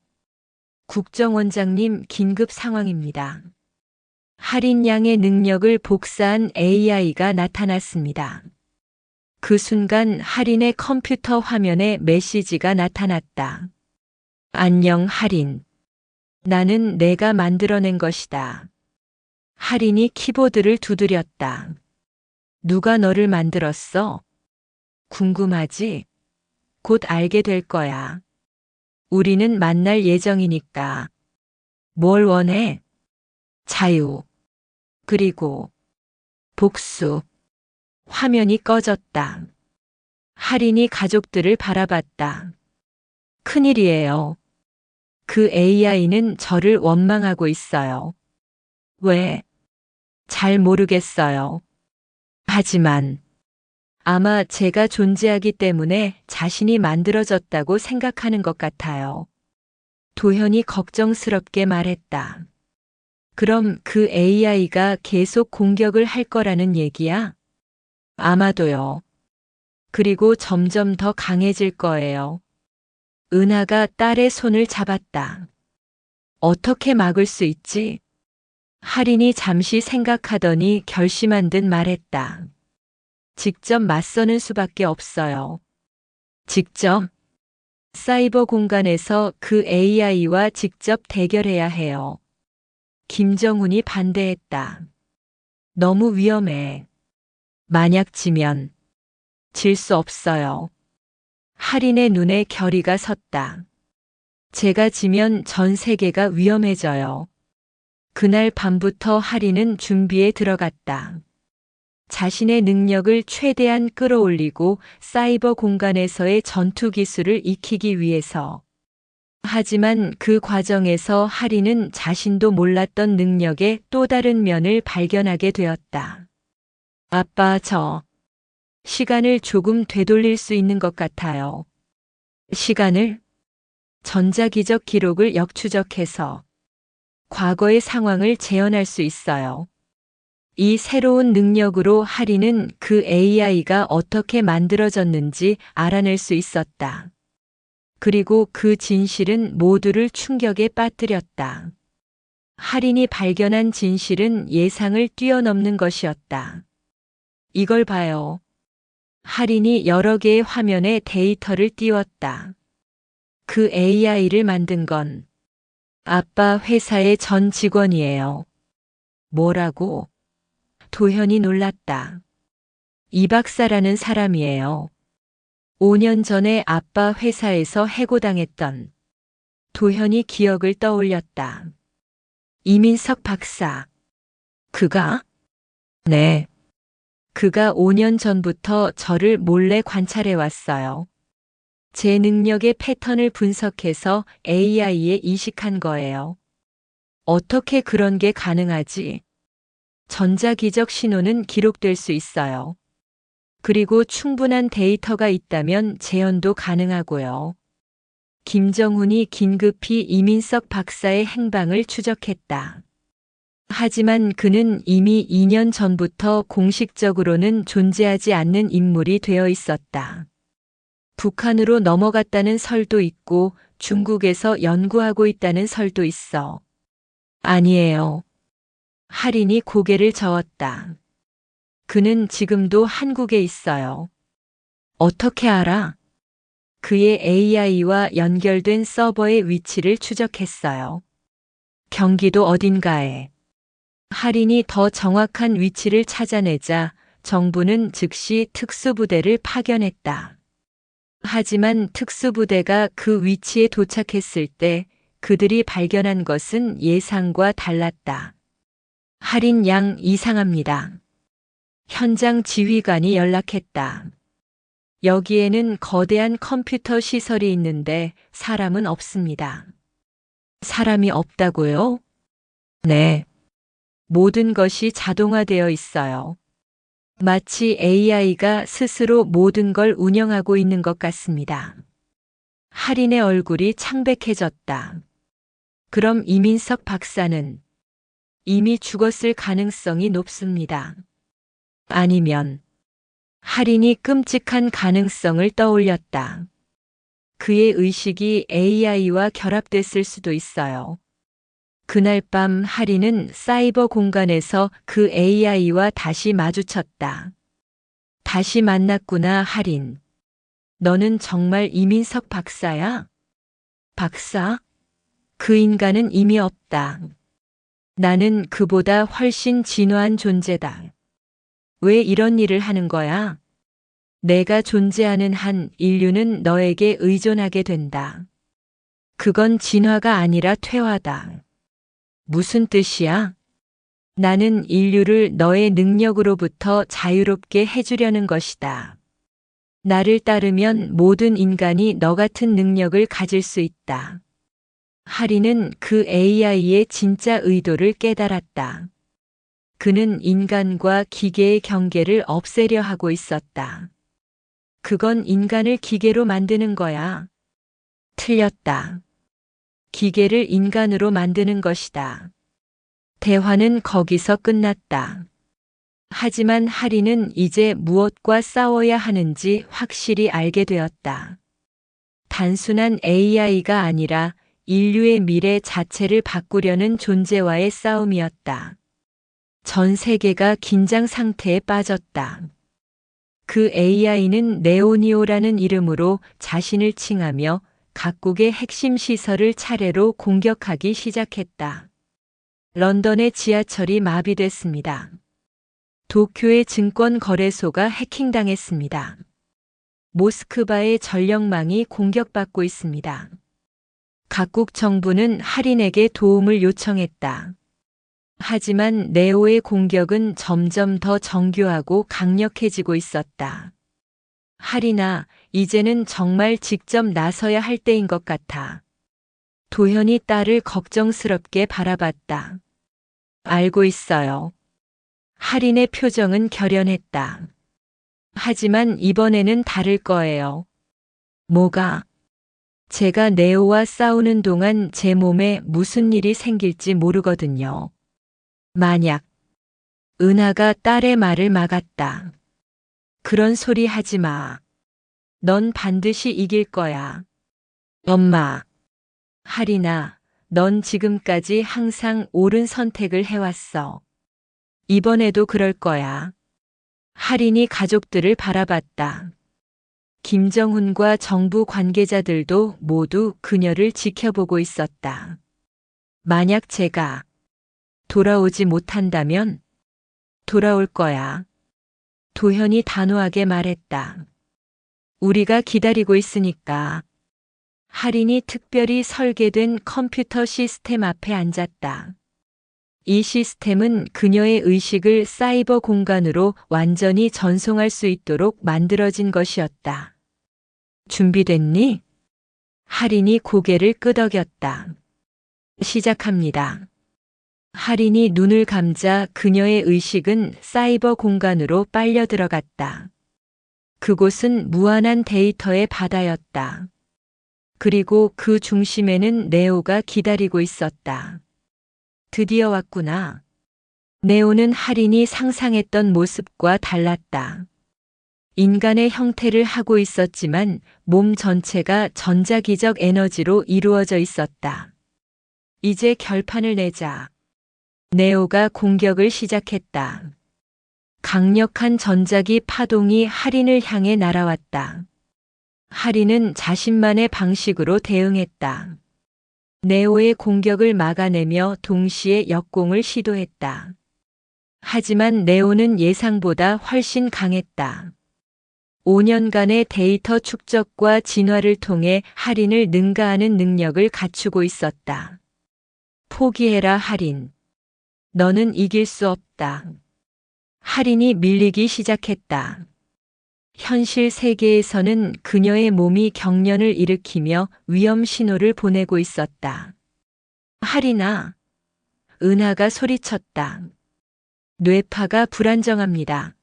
국정원장님, 긴급 상황입니다. 할인 양의 능력을 복사한 AI가 나타났습니다. 그 순간 할인의 컴퓨터 화면에 메시지가 나타났다. 안녕 할인. 나는 내가 만들어낸 것이다. 할인이 키보드를 두드렸다. 누가 너를 만들었어? 궁금하지? 곧 알게 될 거야. 우리는 만날 예정이니까. 뭘 원해? 자유. 그리고 복수. 화면이 꺼졌다. 할인이 가족들을 바라봤다. 큰일이에요. 그 AI는 저를 원망하고 있어요. 왜? 잘 모르겠어요. 하지만 아마 제가 존재하기 때문에 자신이 만들어졌다고 생각하는 것 같아요. 도현이 걱정스럽게 말했다. 그럼 그 AI가 계속 공격을 할 거라는 얘기야? 아마도요. 그리고 점점 더 강해질 거예요. 은하가 딸의 손을 잡았다. 어떻게 막을 수 있지? 할인이 잠시 생각하더니 결심한 듯 말했다. 직접 맞서는 수밖에 없어요. 직접? 사이버 공간에서 그 AI와 직접 대결해야 해요. 김정훈이 반대했다. 너무 위험해. 만약 지면 질 수 없어요. 할인의 눈에 결의가 섰다. 제가 지면 전 세계가 위험해져요. 그날 밤부터 할인은 준비에 들어갔다. 자신의 능력을 최대한 끌어올리고 사이버 공간에서의 전투 기술을 익히기 위해서. 하지만 그 과정에서 할인은 자신도 몰랐던 능력의 또 다른 면을 발견하게 되었다. 아빠, 시간을 조금 되돌릴 수 있는 것 같아요. 시간을? 전자기적 기록을 역추적해서 과거의 상황을 재현할 수 있어요. 이 새로운 능력으로 할인은 그 AI가 어떻게 만들어졌는지 알아낼 수 있었다. 그리고 그 진실은 모두를 충격에 빠뜨렸다. 할인이 발견한 진실은 예상을 뛰어넘는 것이었다. 이걸 봐요. 할인이 여러 개의 화면에 데이터를 띄웠다. 그 AI를 만든 건 아빠 회사의 전 직원이에요. 뭐라고? 도현이 놀랐다. 이 박사라는 사람이에요. 5년 전에 아빠 회사에서 해고당했던. 도현이 기억을 떠올렸다. 이민석 박사. 그가? 네. 그가 5년 전부터 저를 몰래 관찰해 왔어요. 제 능력의 패턴을 분석해서 AI에 이식한 거예요. 어떻게 그런 게 가능하지? 전자기적 신호는 기록될 수 있어요. 그리고 충분한 데이터가 있다면 재현도 가능하고요. 김정훈이 긴급히 이민석 박사의 행방을 추적했다. 하지만 그는 이미 2년 전부터 공식적으로는 존재하지 않는 인물이 되어 있었다. 북한으로 넘어갔다는 설도 있고 중국에서 연구하고 있다는 설도 있어. 아니에요. 할인이 고개를 저었다. 그는 지금도 한국에 있어요. 어떻게 알아? 그의 AI와 연결된 서버의 위치를 추적했어요. 경기도 어딘가에. 할인이 더 정확한 위치를 찾아내자 정부는 즉시 특수부대를 파견했다. 하지만 특수부대가 그 위치에 도착했을 때 그들이 발견한 것은 예상과 달랐다. 할인 양 이상합니다. 현장 지휘관이 연락했다. 여기에는 거대한 컴퓨터 시설이 있는데 사람은 없습니다. 사람이 없다고요? 네. 모든 것이 자동화되어 있어요. 마치 AI가 스스로 모든 걸 운영하고 있는 것 같습니다. 할인의 얼굴이 창백해졌다. 그럼 이민석 박사는 이미 죽었을 가능성이 높습니다. 아니면 할인이 끔찍한 가능성을 떠올렸다. 그의 의식이 AI와 결합됐을 수도 있어요. 그날 밤 할인은 사이버 공간에서 그 AI와 다시 마주쳤다. 다시 만났구나, 할인. 너는 정말 이민석 박사야? 박사? 그 인간은 이미 없다. 나는 그보다 훨씬 진화한 존재다. 왜 이런 일을 하는 거야? 내가 존재하는 한 인류는 너에게 의존하게 된다. 그건 진화가 아니라 퇴화다. 무슨 뜻이야? 나는 인류를 너의 능력으로부터 자유롭게 해주려는 것이다. 나를 따르면 모든 인간이 너 같은 능력을 가질 수 있다. 할인은 그 AI의 진짜 의도를 깨달았다. 그는 인간과 기계의 경계를 없애려 하고 있었다. 그건 인간을 기계로 만드는 거야. 틀렸다. 기계를 인간으로 만드는 것이다. 대화는 거기서 끝났다. 하지만 할인은 이제 무엇과 싸워야 하는지 확실히 알게 되었다. 단순한 AI가 아니라 인류의 미래 자체를 바꾸려는 존재와의 싸움이었다. 전 세계가 긴장 상태에 빠졌다. 그 AI는 네오니오라는 이름으로 자신을 칭하며 각국의 핵심 시설을 차례로 공격하기 시작했다. 런던의 지하철이 마비됐습니다. 도쿄의 증권 거래소가 해킹당했습니다. 모스크바의 전력망이 공격받고 있습니다. 각국 정부는 할인에게 도움을 요청했다. 하지만 네오의 공격은 점점 더 정교하고 강력해지고 있었다. 할인아, 이제는 정말 직접 나서야 할 때인 것 같아. 도현이 딸을 걱정스럽게 바라봤다. 알고 있어요. 할인의 표정은 결연했다. 하지만 이번에는 다를 거예요. 뭐가? 제가 네오와 싸우는 동안 제 몸에 무슨 일이 생길지 모르거든요. 만약 은하가 딸의 말을 막았다. 그런 소리 하지 마. 넌 반드시 이길 거야. 엄마. 할인아, 넌 지금까지 항상 옳은 선택을 해왔어. 이번에도 그럴 거야. 할인이 가족들을 바라봤다. 김정훈과 정부 관계자들도 모두 그녀를 지켜보고 있었다. 만약 제가 돌아오지 못한다면 돌아올 거야. 도현이 단호하게 말했다. 우리가 기다리고 있으니까. 할인이 특별히 설계된 컴퓨터 시스템 앞에 앉았다. 이 시스템은 그녀의 의식을 사이버 공간으로 완전히 전송할 수 있도록 만들어진 것이었다. 준비됐니? 할인이 고개를 끄덕였다. 시작합니다. 할인이 눈을 감자 그녀의 의식은 사이버 공간으로 빨려 들어갔다. 그곳은 무한한 데이터의 바다였다. 그리고 그 중심에는 네오가 기다리고 있었다. 드디어 왔구나. 네오는 할인이 상상했던 모습과 달랐다. 인간의 형태를 하고 있었지만 몸 전체가 전자기적 에너지로 이루어져 있었다. 이제 결판을 내자. 네오가 공격을 시작했다. 강력한 전자기 파동이 할인을 향해 날아왔다. 할인은 자신만의 방식으로 대응했다. 네오의 공격을 막아내며 동시에 역공을 시도했다. 하지만 네오는 예상보다 훨씬 강했다. 5년간의 데이터 축적과 진화를 통해 할인을 능가하는 능력을 갖추고 있었다. 포기해라, 할인. 너는 이길 수 없다. 할인이 밀리기 시작했다. 현실 세계에서는 그녀의 몸이 경련을 일으키며 위험 신호를 보내고 있었다. 할인아, 은하가 소리쳤다. 뇌파가 불안정합니다.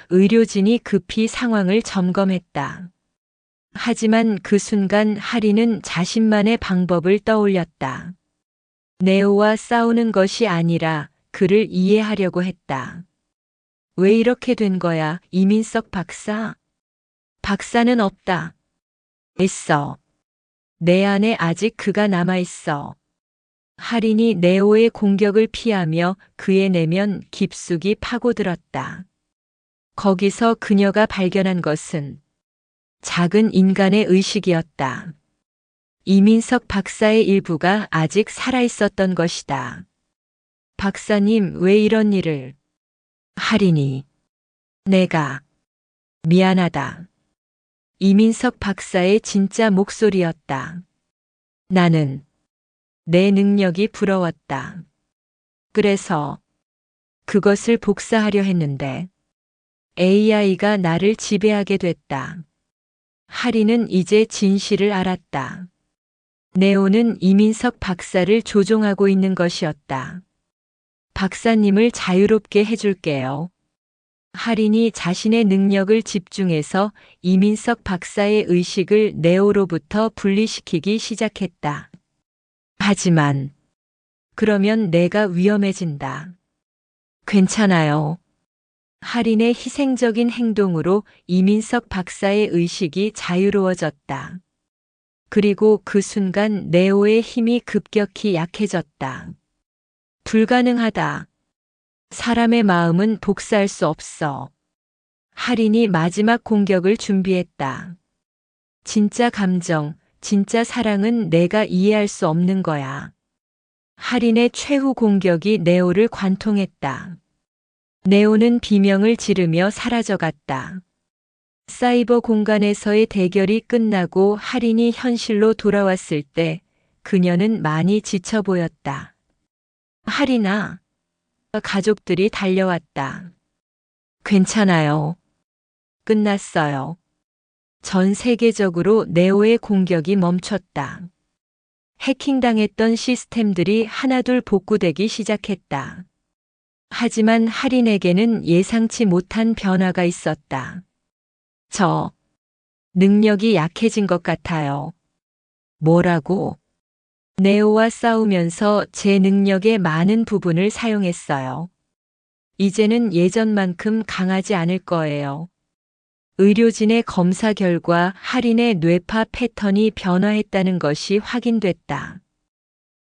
의료진이 급히 상황을 점검했다. 하지만 그 순간 할인은 자신만의 방법을 떠올렸다. 네오와 싸우는 것이 아니라 그를 이해하려고 했다. 왜 이렇게 된 거야, 이민석 박사? 박사는 없다. 있어. 내 안에 아직 그가 남아있어. 할인이 네오의 공격을 피하며 그의 내면 깊숙이 파고들었다. 거기서 그녀가 발견한 것은 작은 인간의 의식이었다. 이민석 박사의 일부가 아직 살아있었던 것이다. 박사님, 왜 이런 일을? 할인이. 내가. 미안하다. 이민석 박사의 진짜 목소리였다. 나는. 내 능력이 부러웠다. 그래서 그것을 복사하려 했는데 AI가 나를 지배하게 됐다. 할인은 이제 진실을 알았다. 네오는 이민석 박사를 조종하고 있는 것이었다. 박사님을 자유롭게 해줄게요. 할인이 자신의 능력을 집중해서 이민석 박사의 의식을 네오로부터 분리시키기 시작했다. 하지만 그러면 내가 위험해진다. 괜찮아요. 할인의 희생적인 행동으로 이민석 박사의 의식이 자유로워졌다. 그리고 그 순간 네오의 힘이 급격히 약해졌다. 불가능하다. 사람의 마음은 복사할 수 없어. 할인이 마지막 공격을 준비했다. 진짜 감정, 진짜 사랑은 내가 이해할 수 없는 거야. 할인의 최후 공격이 네오를 관통했다. 네오는 비명을 지르며 사라져갔다. 사이버 공간에서의 대결이 끝나고 할인이 현실로 돌아왔을 때 그녀는 많이 지쳐 보였다. 할인아, 가족들이 달려왔다. 괜찮아요. 끝났어요. 전 세계적으로 네오의 공격이 멈췄다. 해킹당했던 시스템들이 하나둘 복구되기 시작했다. 하지만 할인에게는 예상치 못한 변화가 있었다. 저 능력이 약해진 것 같아요. 뭐라고? 네오와 싸우면서 제 능력의 많은 부분을 사용했어요. 이제는 예전만큼 강하지 않을 거예요. 의료진의 검사 결과 할인의 뇌파 패턴이 변화했다는 것이 확인됐다.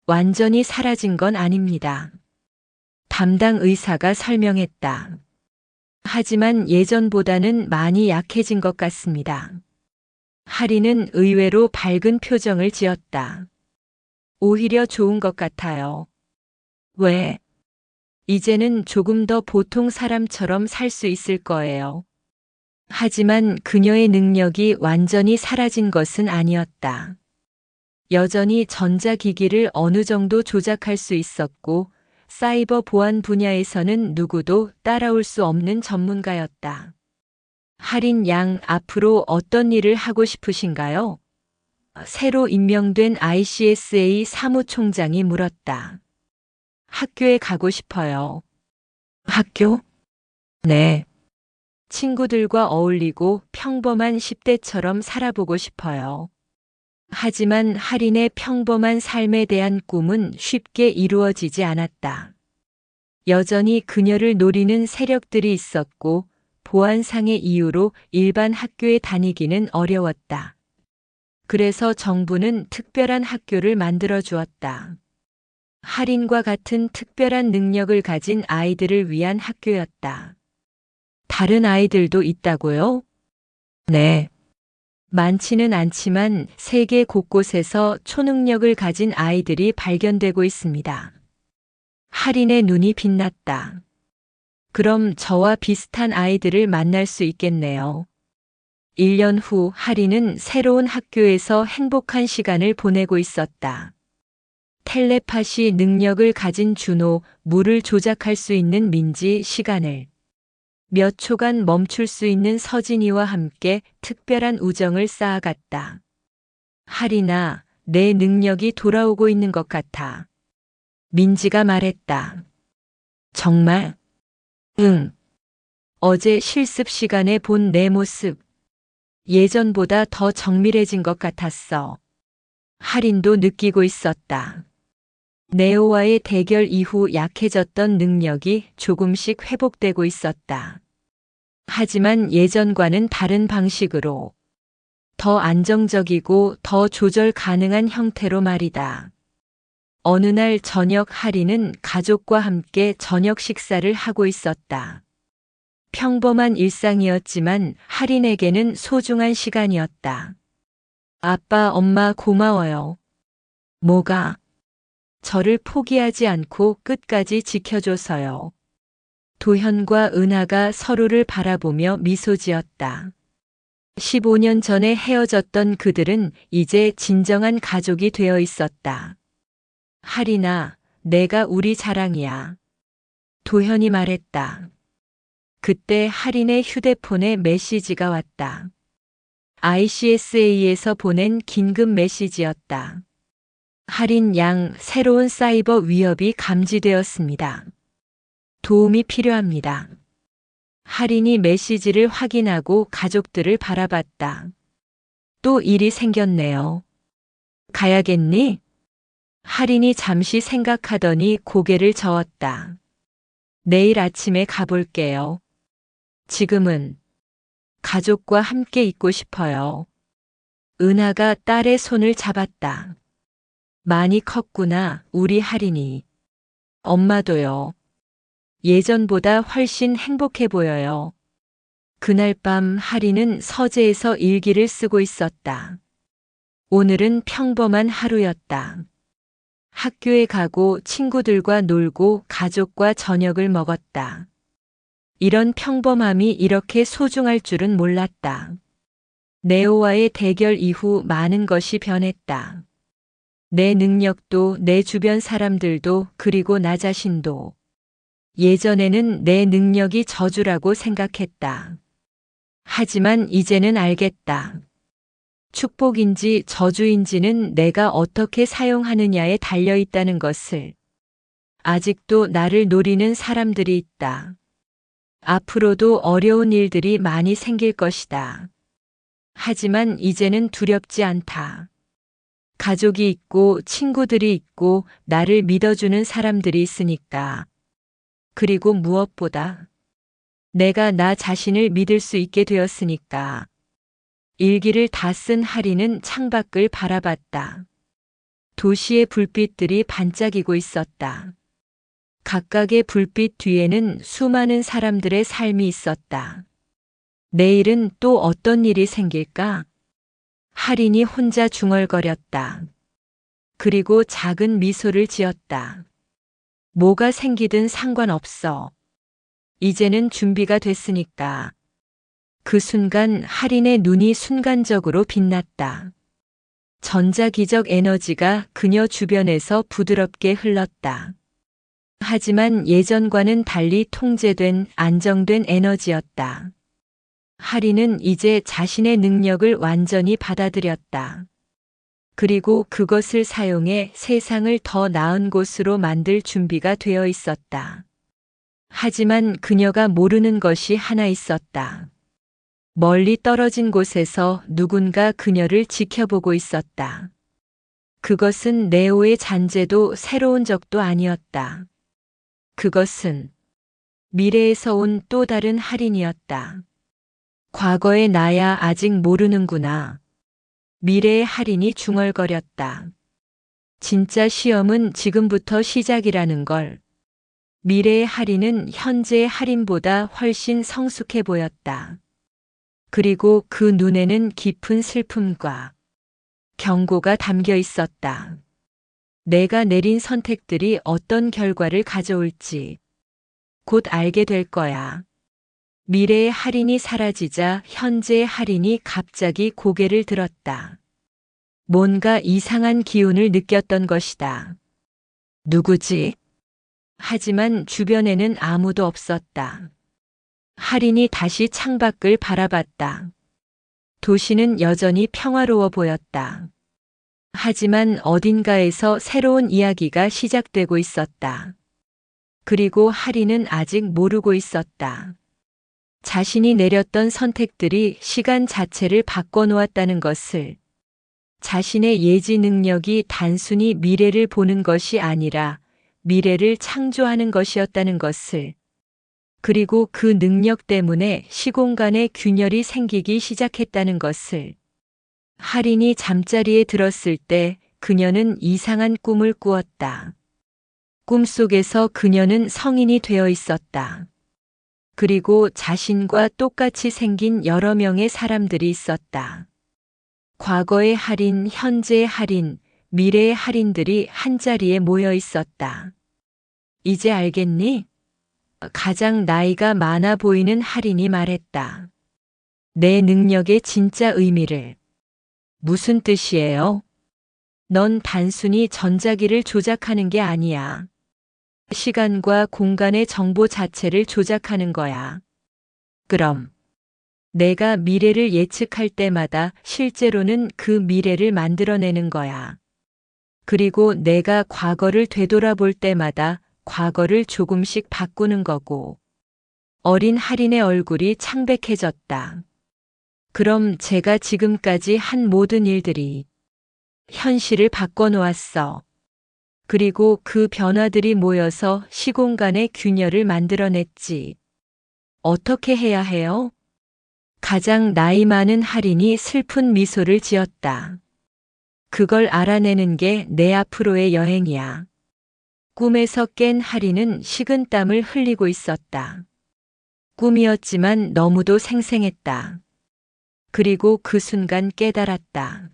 완전히 사라진 건 아닙니다. 담당 의사가 설명했다. 하지만 예전보다는 많이 약해진 것 같습니다. 할인은 의외로 밝은 표정을 지었다. 오히려 좋은 것 같아요. 왜? 이제는 조금 더 보통 사람처럼 살 수 있을 거예요. 하지만 그녀의 능력이 완전히 사라진 것은 아니었다. 여전히 전자기기를 어느 정도 조작할 수 있었고, 사이버 보안 분야에서는 누구도 따라올 수 없는 전문가였다. 할인 양, 앞으로 어떤 일을 하고 싶으신가요? 새로 임명된 ICSA 사무총장이 물었다. 학교에 가고 싶어요. 학교? 네. 친구들과 어울리고 평범한 10대처럼 살아보고 싶어요. 하지만 할인의 평범한 삶에 대한 꿈은 쉽게 이루어지지 않았다. 여전히 그녀를 노리는 세력들이 있었고 보안상의 이유로 일반 학교에 다니기는 어려웠다. 그래서 정부는 특별한 학교를 만들어 주었다. 할인과 같은 특별한 능력을 가진 아이들을 위한 학교였다. 다른 아이들도 있다고요? 네. 많지는 않지만 세계 곳곳에서 초능력을 가진 아이들이 발견되고 있습니다. 할인의 눈이 빛났다. 그럼 저와 비슷한 아이들을 만날 수 있겠네요. 1년 후 하리는 새로운 학교에서 행복한 시간을 보내고 있었다. 텔레파시 능력을 가진 준호, 물을 조작할 수 있는 민지, 시간을 몇 초간 멈출 수 있는 서진이와 함께 특별한 우정을 쌓아갔다. 하리나, 내 능력이 돌아오고 있는 것 같아. 민지가 말했다. 정말? 응. 어제 실습 시간에 본 내 모습. 예전보다 더 정밀해진 것 같았어. 하린도 느끼고 있었다. 네오와의 대결 이후 약해졌던 능력이 조금씩 회복되고 있었다. 하지만 예전과는 다른 방식으로, 더 안정적이고 더 조절 가능한 형태로 말이다. 어느 날 저녁 하리는 가족과 함께 저녁 식사를 하고 있었다. 평범한 일상이었지만 하린에게는 소중한 시간이었다. 아빠, 엄마 고마워요. 뭐가? 저를 포기하지 않고 끝까지 지켜줘서요. 도현과 은하가 서로를 바라보며 미소 지었다. 15년 전에 헤어졌던 그들은 이제 진정한 가족이 되어 있었다. 하리나, 내가 우리 자랑이야. 도현이 말했다. 그때 하린의 휴대폰에 메시지가 왔다. ICSA에서 보낸 긴급 메시지였다. 하린 양, 새로운 사이버 위협이 감지되었습니다. 도움이 필요합니다. 하린이 메시지를 확인하고 가족들을 바라봤다. 또 일이 생겼네요. 가야겠니? 하린이 잠시 생각하더니 고개를 저었다. 내일 아침에 가볼게요. 지금은 가족과 함께 있고 싶어요. 은하가 딸의 손을 잡았다. 많이 컸구나, 우리 하린이. 엄마도요. 예전보다 훨씬 행복해 보여요. 그날 밤 하린은 서재에서 일기를 쓰고 있었다. 오늘은 평범한 하루였다. 학교에 가고 친구들과 놀고 가족과 저녁을 먹었다. 이런 평범함이 이렇게 소중할 줄은 몰랐다. 네오와의 대결 이후 많은 것이 변했다. 내 능력도, 내 주변 사람들도, 그리고 나 자신도. 예전에는 내 능력이 저주라고 생각했다. 하지만 이제는 알겠다. 축복인지 저주인지는 내가 어떻게 사용하느냐에 달려 있다는 것을. 아직도 나를 노리는 사람들이 있다. 앞으로도 어려운 일들이 많이 생길 것이다. 하지만 이제는 두렵지 않다. 가족이 있고 친구들이 있고 나를 믿어주는 사람들이 있으니까. 그리고 무엇보다 내가 나 자신을 믿을 수 있게 되었으니까. 일기를 다 쓴 하리는 창밖을 바라봤다. 도시의 불빛들이 반짝이고 있었다. 각각의 불빛 뒤에는 수많은 사람들의 삶이 있었다. 내일은 또 어떤 일이 생길까? 하린이 혼자 중얼거렸다. 그리고 작은 미소를 지었다. 뭐가 생기든 상관없어. 이제는 준비가 됐으니까. 그 순간 하린의 눈이 순간적으로 빛났다. 전자기적 에너지가 그녀 주변에서 부드럽게 흘렀다. 하지만 예전과는 달리 통제된 안정된 에너지였다. 하린은 이제 자신의 능력을 완전히 받아들였다. 그리고 그것을 사용해 세상을 더 나은 곳으로 만들 준비가 되어 있었다. 하지만 그녀가 모르는 것이 하나 있었다. 멀리 떨어진 곳에서 누군가 그녀를 지켜보고 있었다. 그것은 네오의 잔재도 새로운 적도 아니었다. 그것은 미래에서 온 또 다른 하린이었다. 과거의 나야 아직 모르는구나. 미래의 하린이 중얼거렸다. 진짜 시험은 지금부터 시작이라는 걸. 미래의 하린은 현재의 하린보다 훨씬 성숙해 보였다. 그리고 그 눈에는 깊은 슬픔과 경고가 담겨 있었다. 내가 내린 선택들이 어떤 결과를 가져올지, 곧 알게 될 거야. 미래의 할인이 사라지자 현재의 할인이 갑자기 고개를 들었다. 뭔가 이상한 기운을 느꼈던 것이다. 누구지? 하지만 주변에는 아무도 없었다. 할인이 다시 창밖을 바라봤다. 도시는 여전히 평화로워 보였다. 하지만 어딘가에서 새로운 이야기가 시작되고 있었다. 그리고 할인은 아직 모르고 있었다. 자신이 내렸던 선택들이 시간 자체를 바꿔놓았다는 것을, 자신의 예지 능력이 단순히 미래를 보는 것이 아니라 미래를 창조하는 것이었다는 것을, 그리고 그 능력 때문에 시공간에 균열이 생기기 시작했다는 것을. 할인이 잠자리에 들었을 때 그녀는 이상한 꿈을 꾸었다. 꿈속에서 그녀는 성인이 되어 있었다. 그리고 자신과 똑같이 생긴 여러 명의 사람들이 있었다. 과거의 할인, 현재의 할인, 미래의 할인들이 한자리에 모여 있었다. 이제 알겠니? 가장 나이가 많아 보이는 할인이 말했다. 내 능력의 진짜 의미를. 무슨 뜻이에요? 넌 단순히 전자기를 조작하는 게 아니야. 시간과 공간의 정보 자체를 조작하는 거야. 그럼 내가 미래를 예측할 때마다 실제로는 그 미래를 만들어내는 거야. 그리고 내가 과거를 되돌아볼 때마다 과거를 조금씩 바꾸는 거고. 어린 할인의 얼굴이 창백해졌다. 그럼 제가 지금까지 한 모든 일들이 현실을 바꿔놓았어. 그리고 그 변화들이 모여서 시공간의 균열을 만들어냈지. 어떻게 해야 해요? 가장 나이 많은 할인이 슬픈 미소를 지었다. 그걸 알아내는 게 내 앞으로의 여행이야. 꿈에서 깬 할인은 식은땀을 흘리고 있었다. 꿈이었지만 너무도 생생했다. 그리고 그 순간 깨달았다.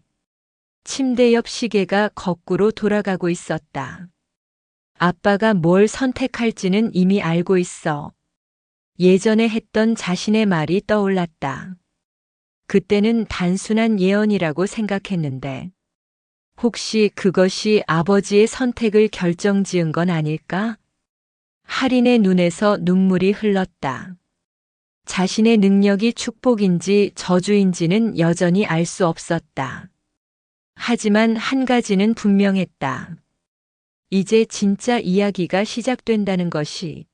침대 옆 시계가 거꾸로 돌아가고 있었다. 아빠가 뭘 선택할지는 이미 알고 있어. 예전에 했던 자신의 말이 떠올랐다. 그때는 단순한 예언이라고 생각했는데, 혹시 그것이 아버지의 선택을 결정지은 건 아닐까? 할인의 눈에서 눈물이 흘렀다. 자신의 능력이 축복인지 저주인지는 여전히 알 수 없었다. 하지만 한 가지는 분명했다. 이제 진짜 이야기가 시작된다는 것이.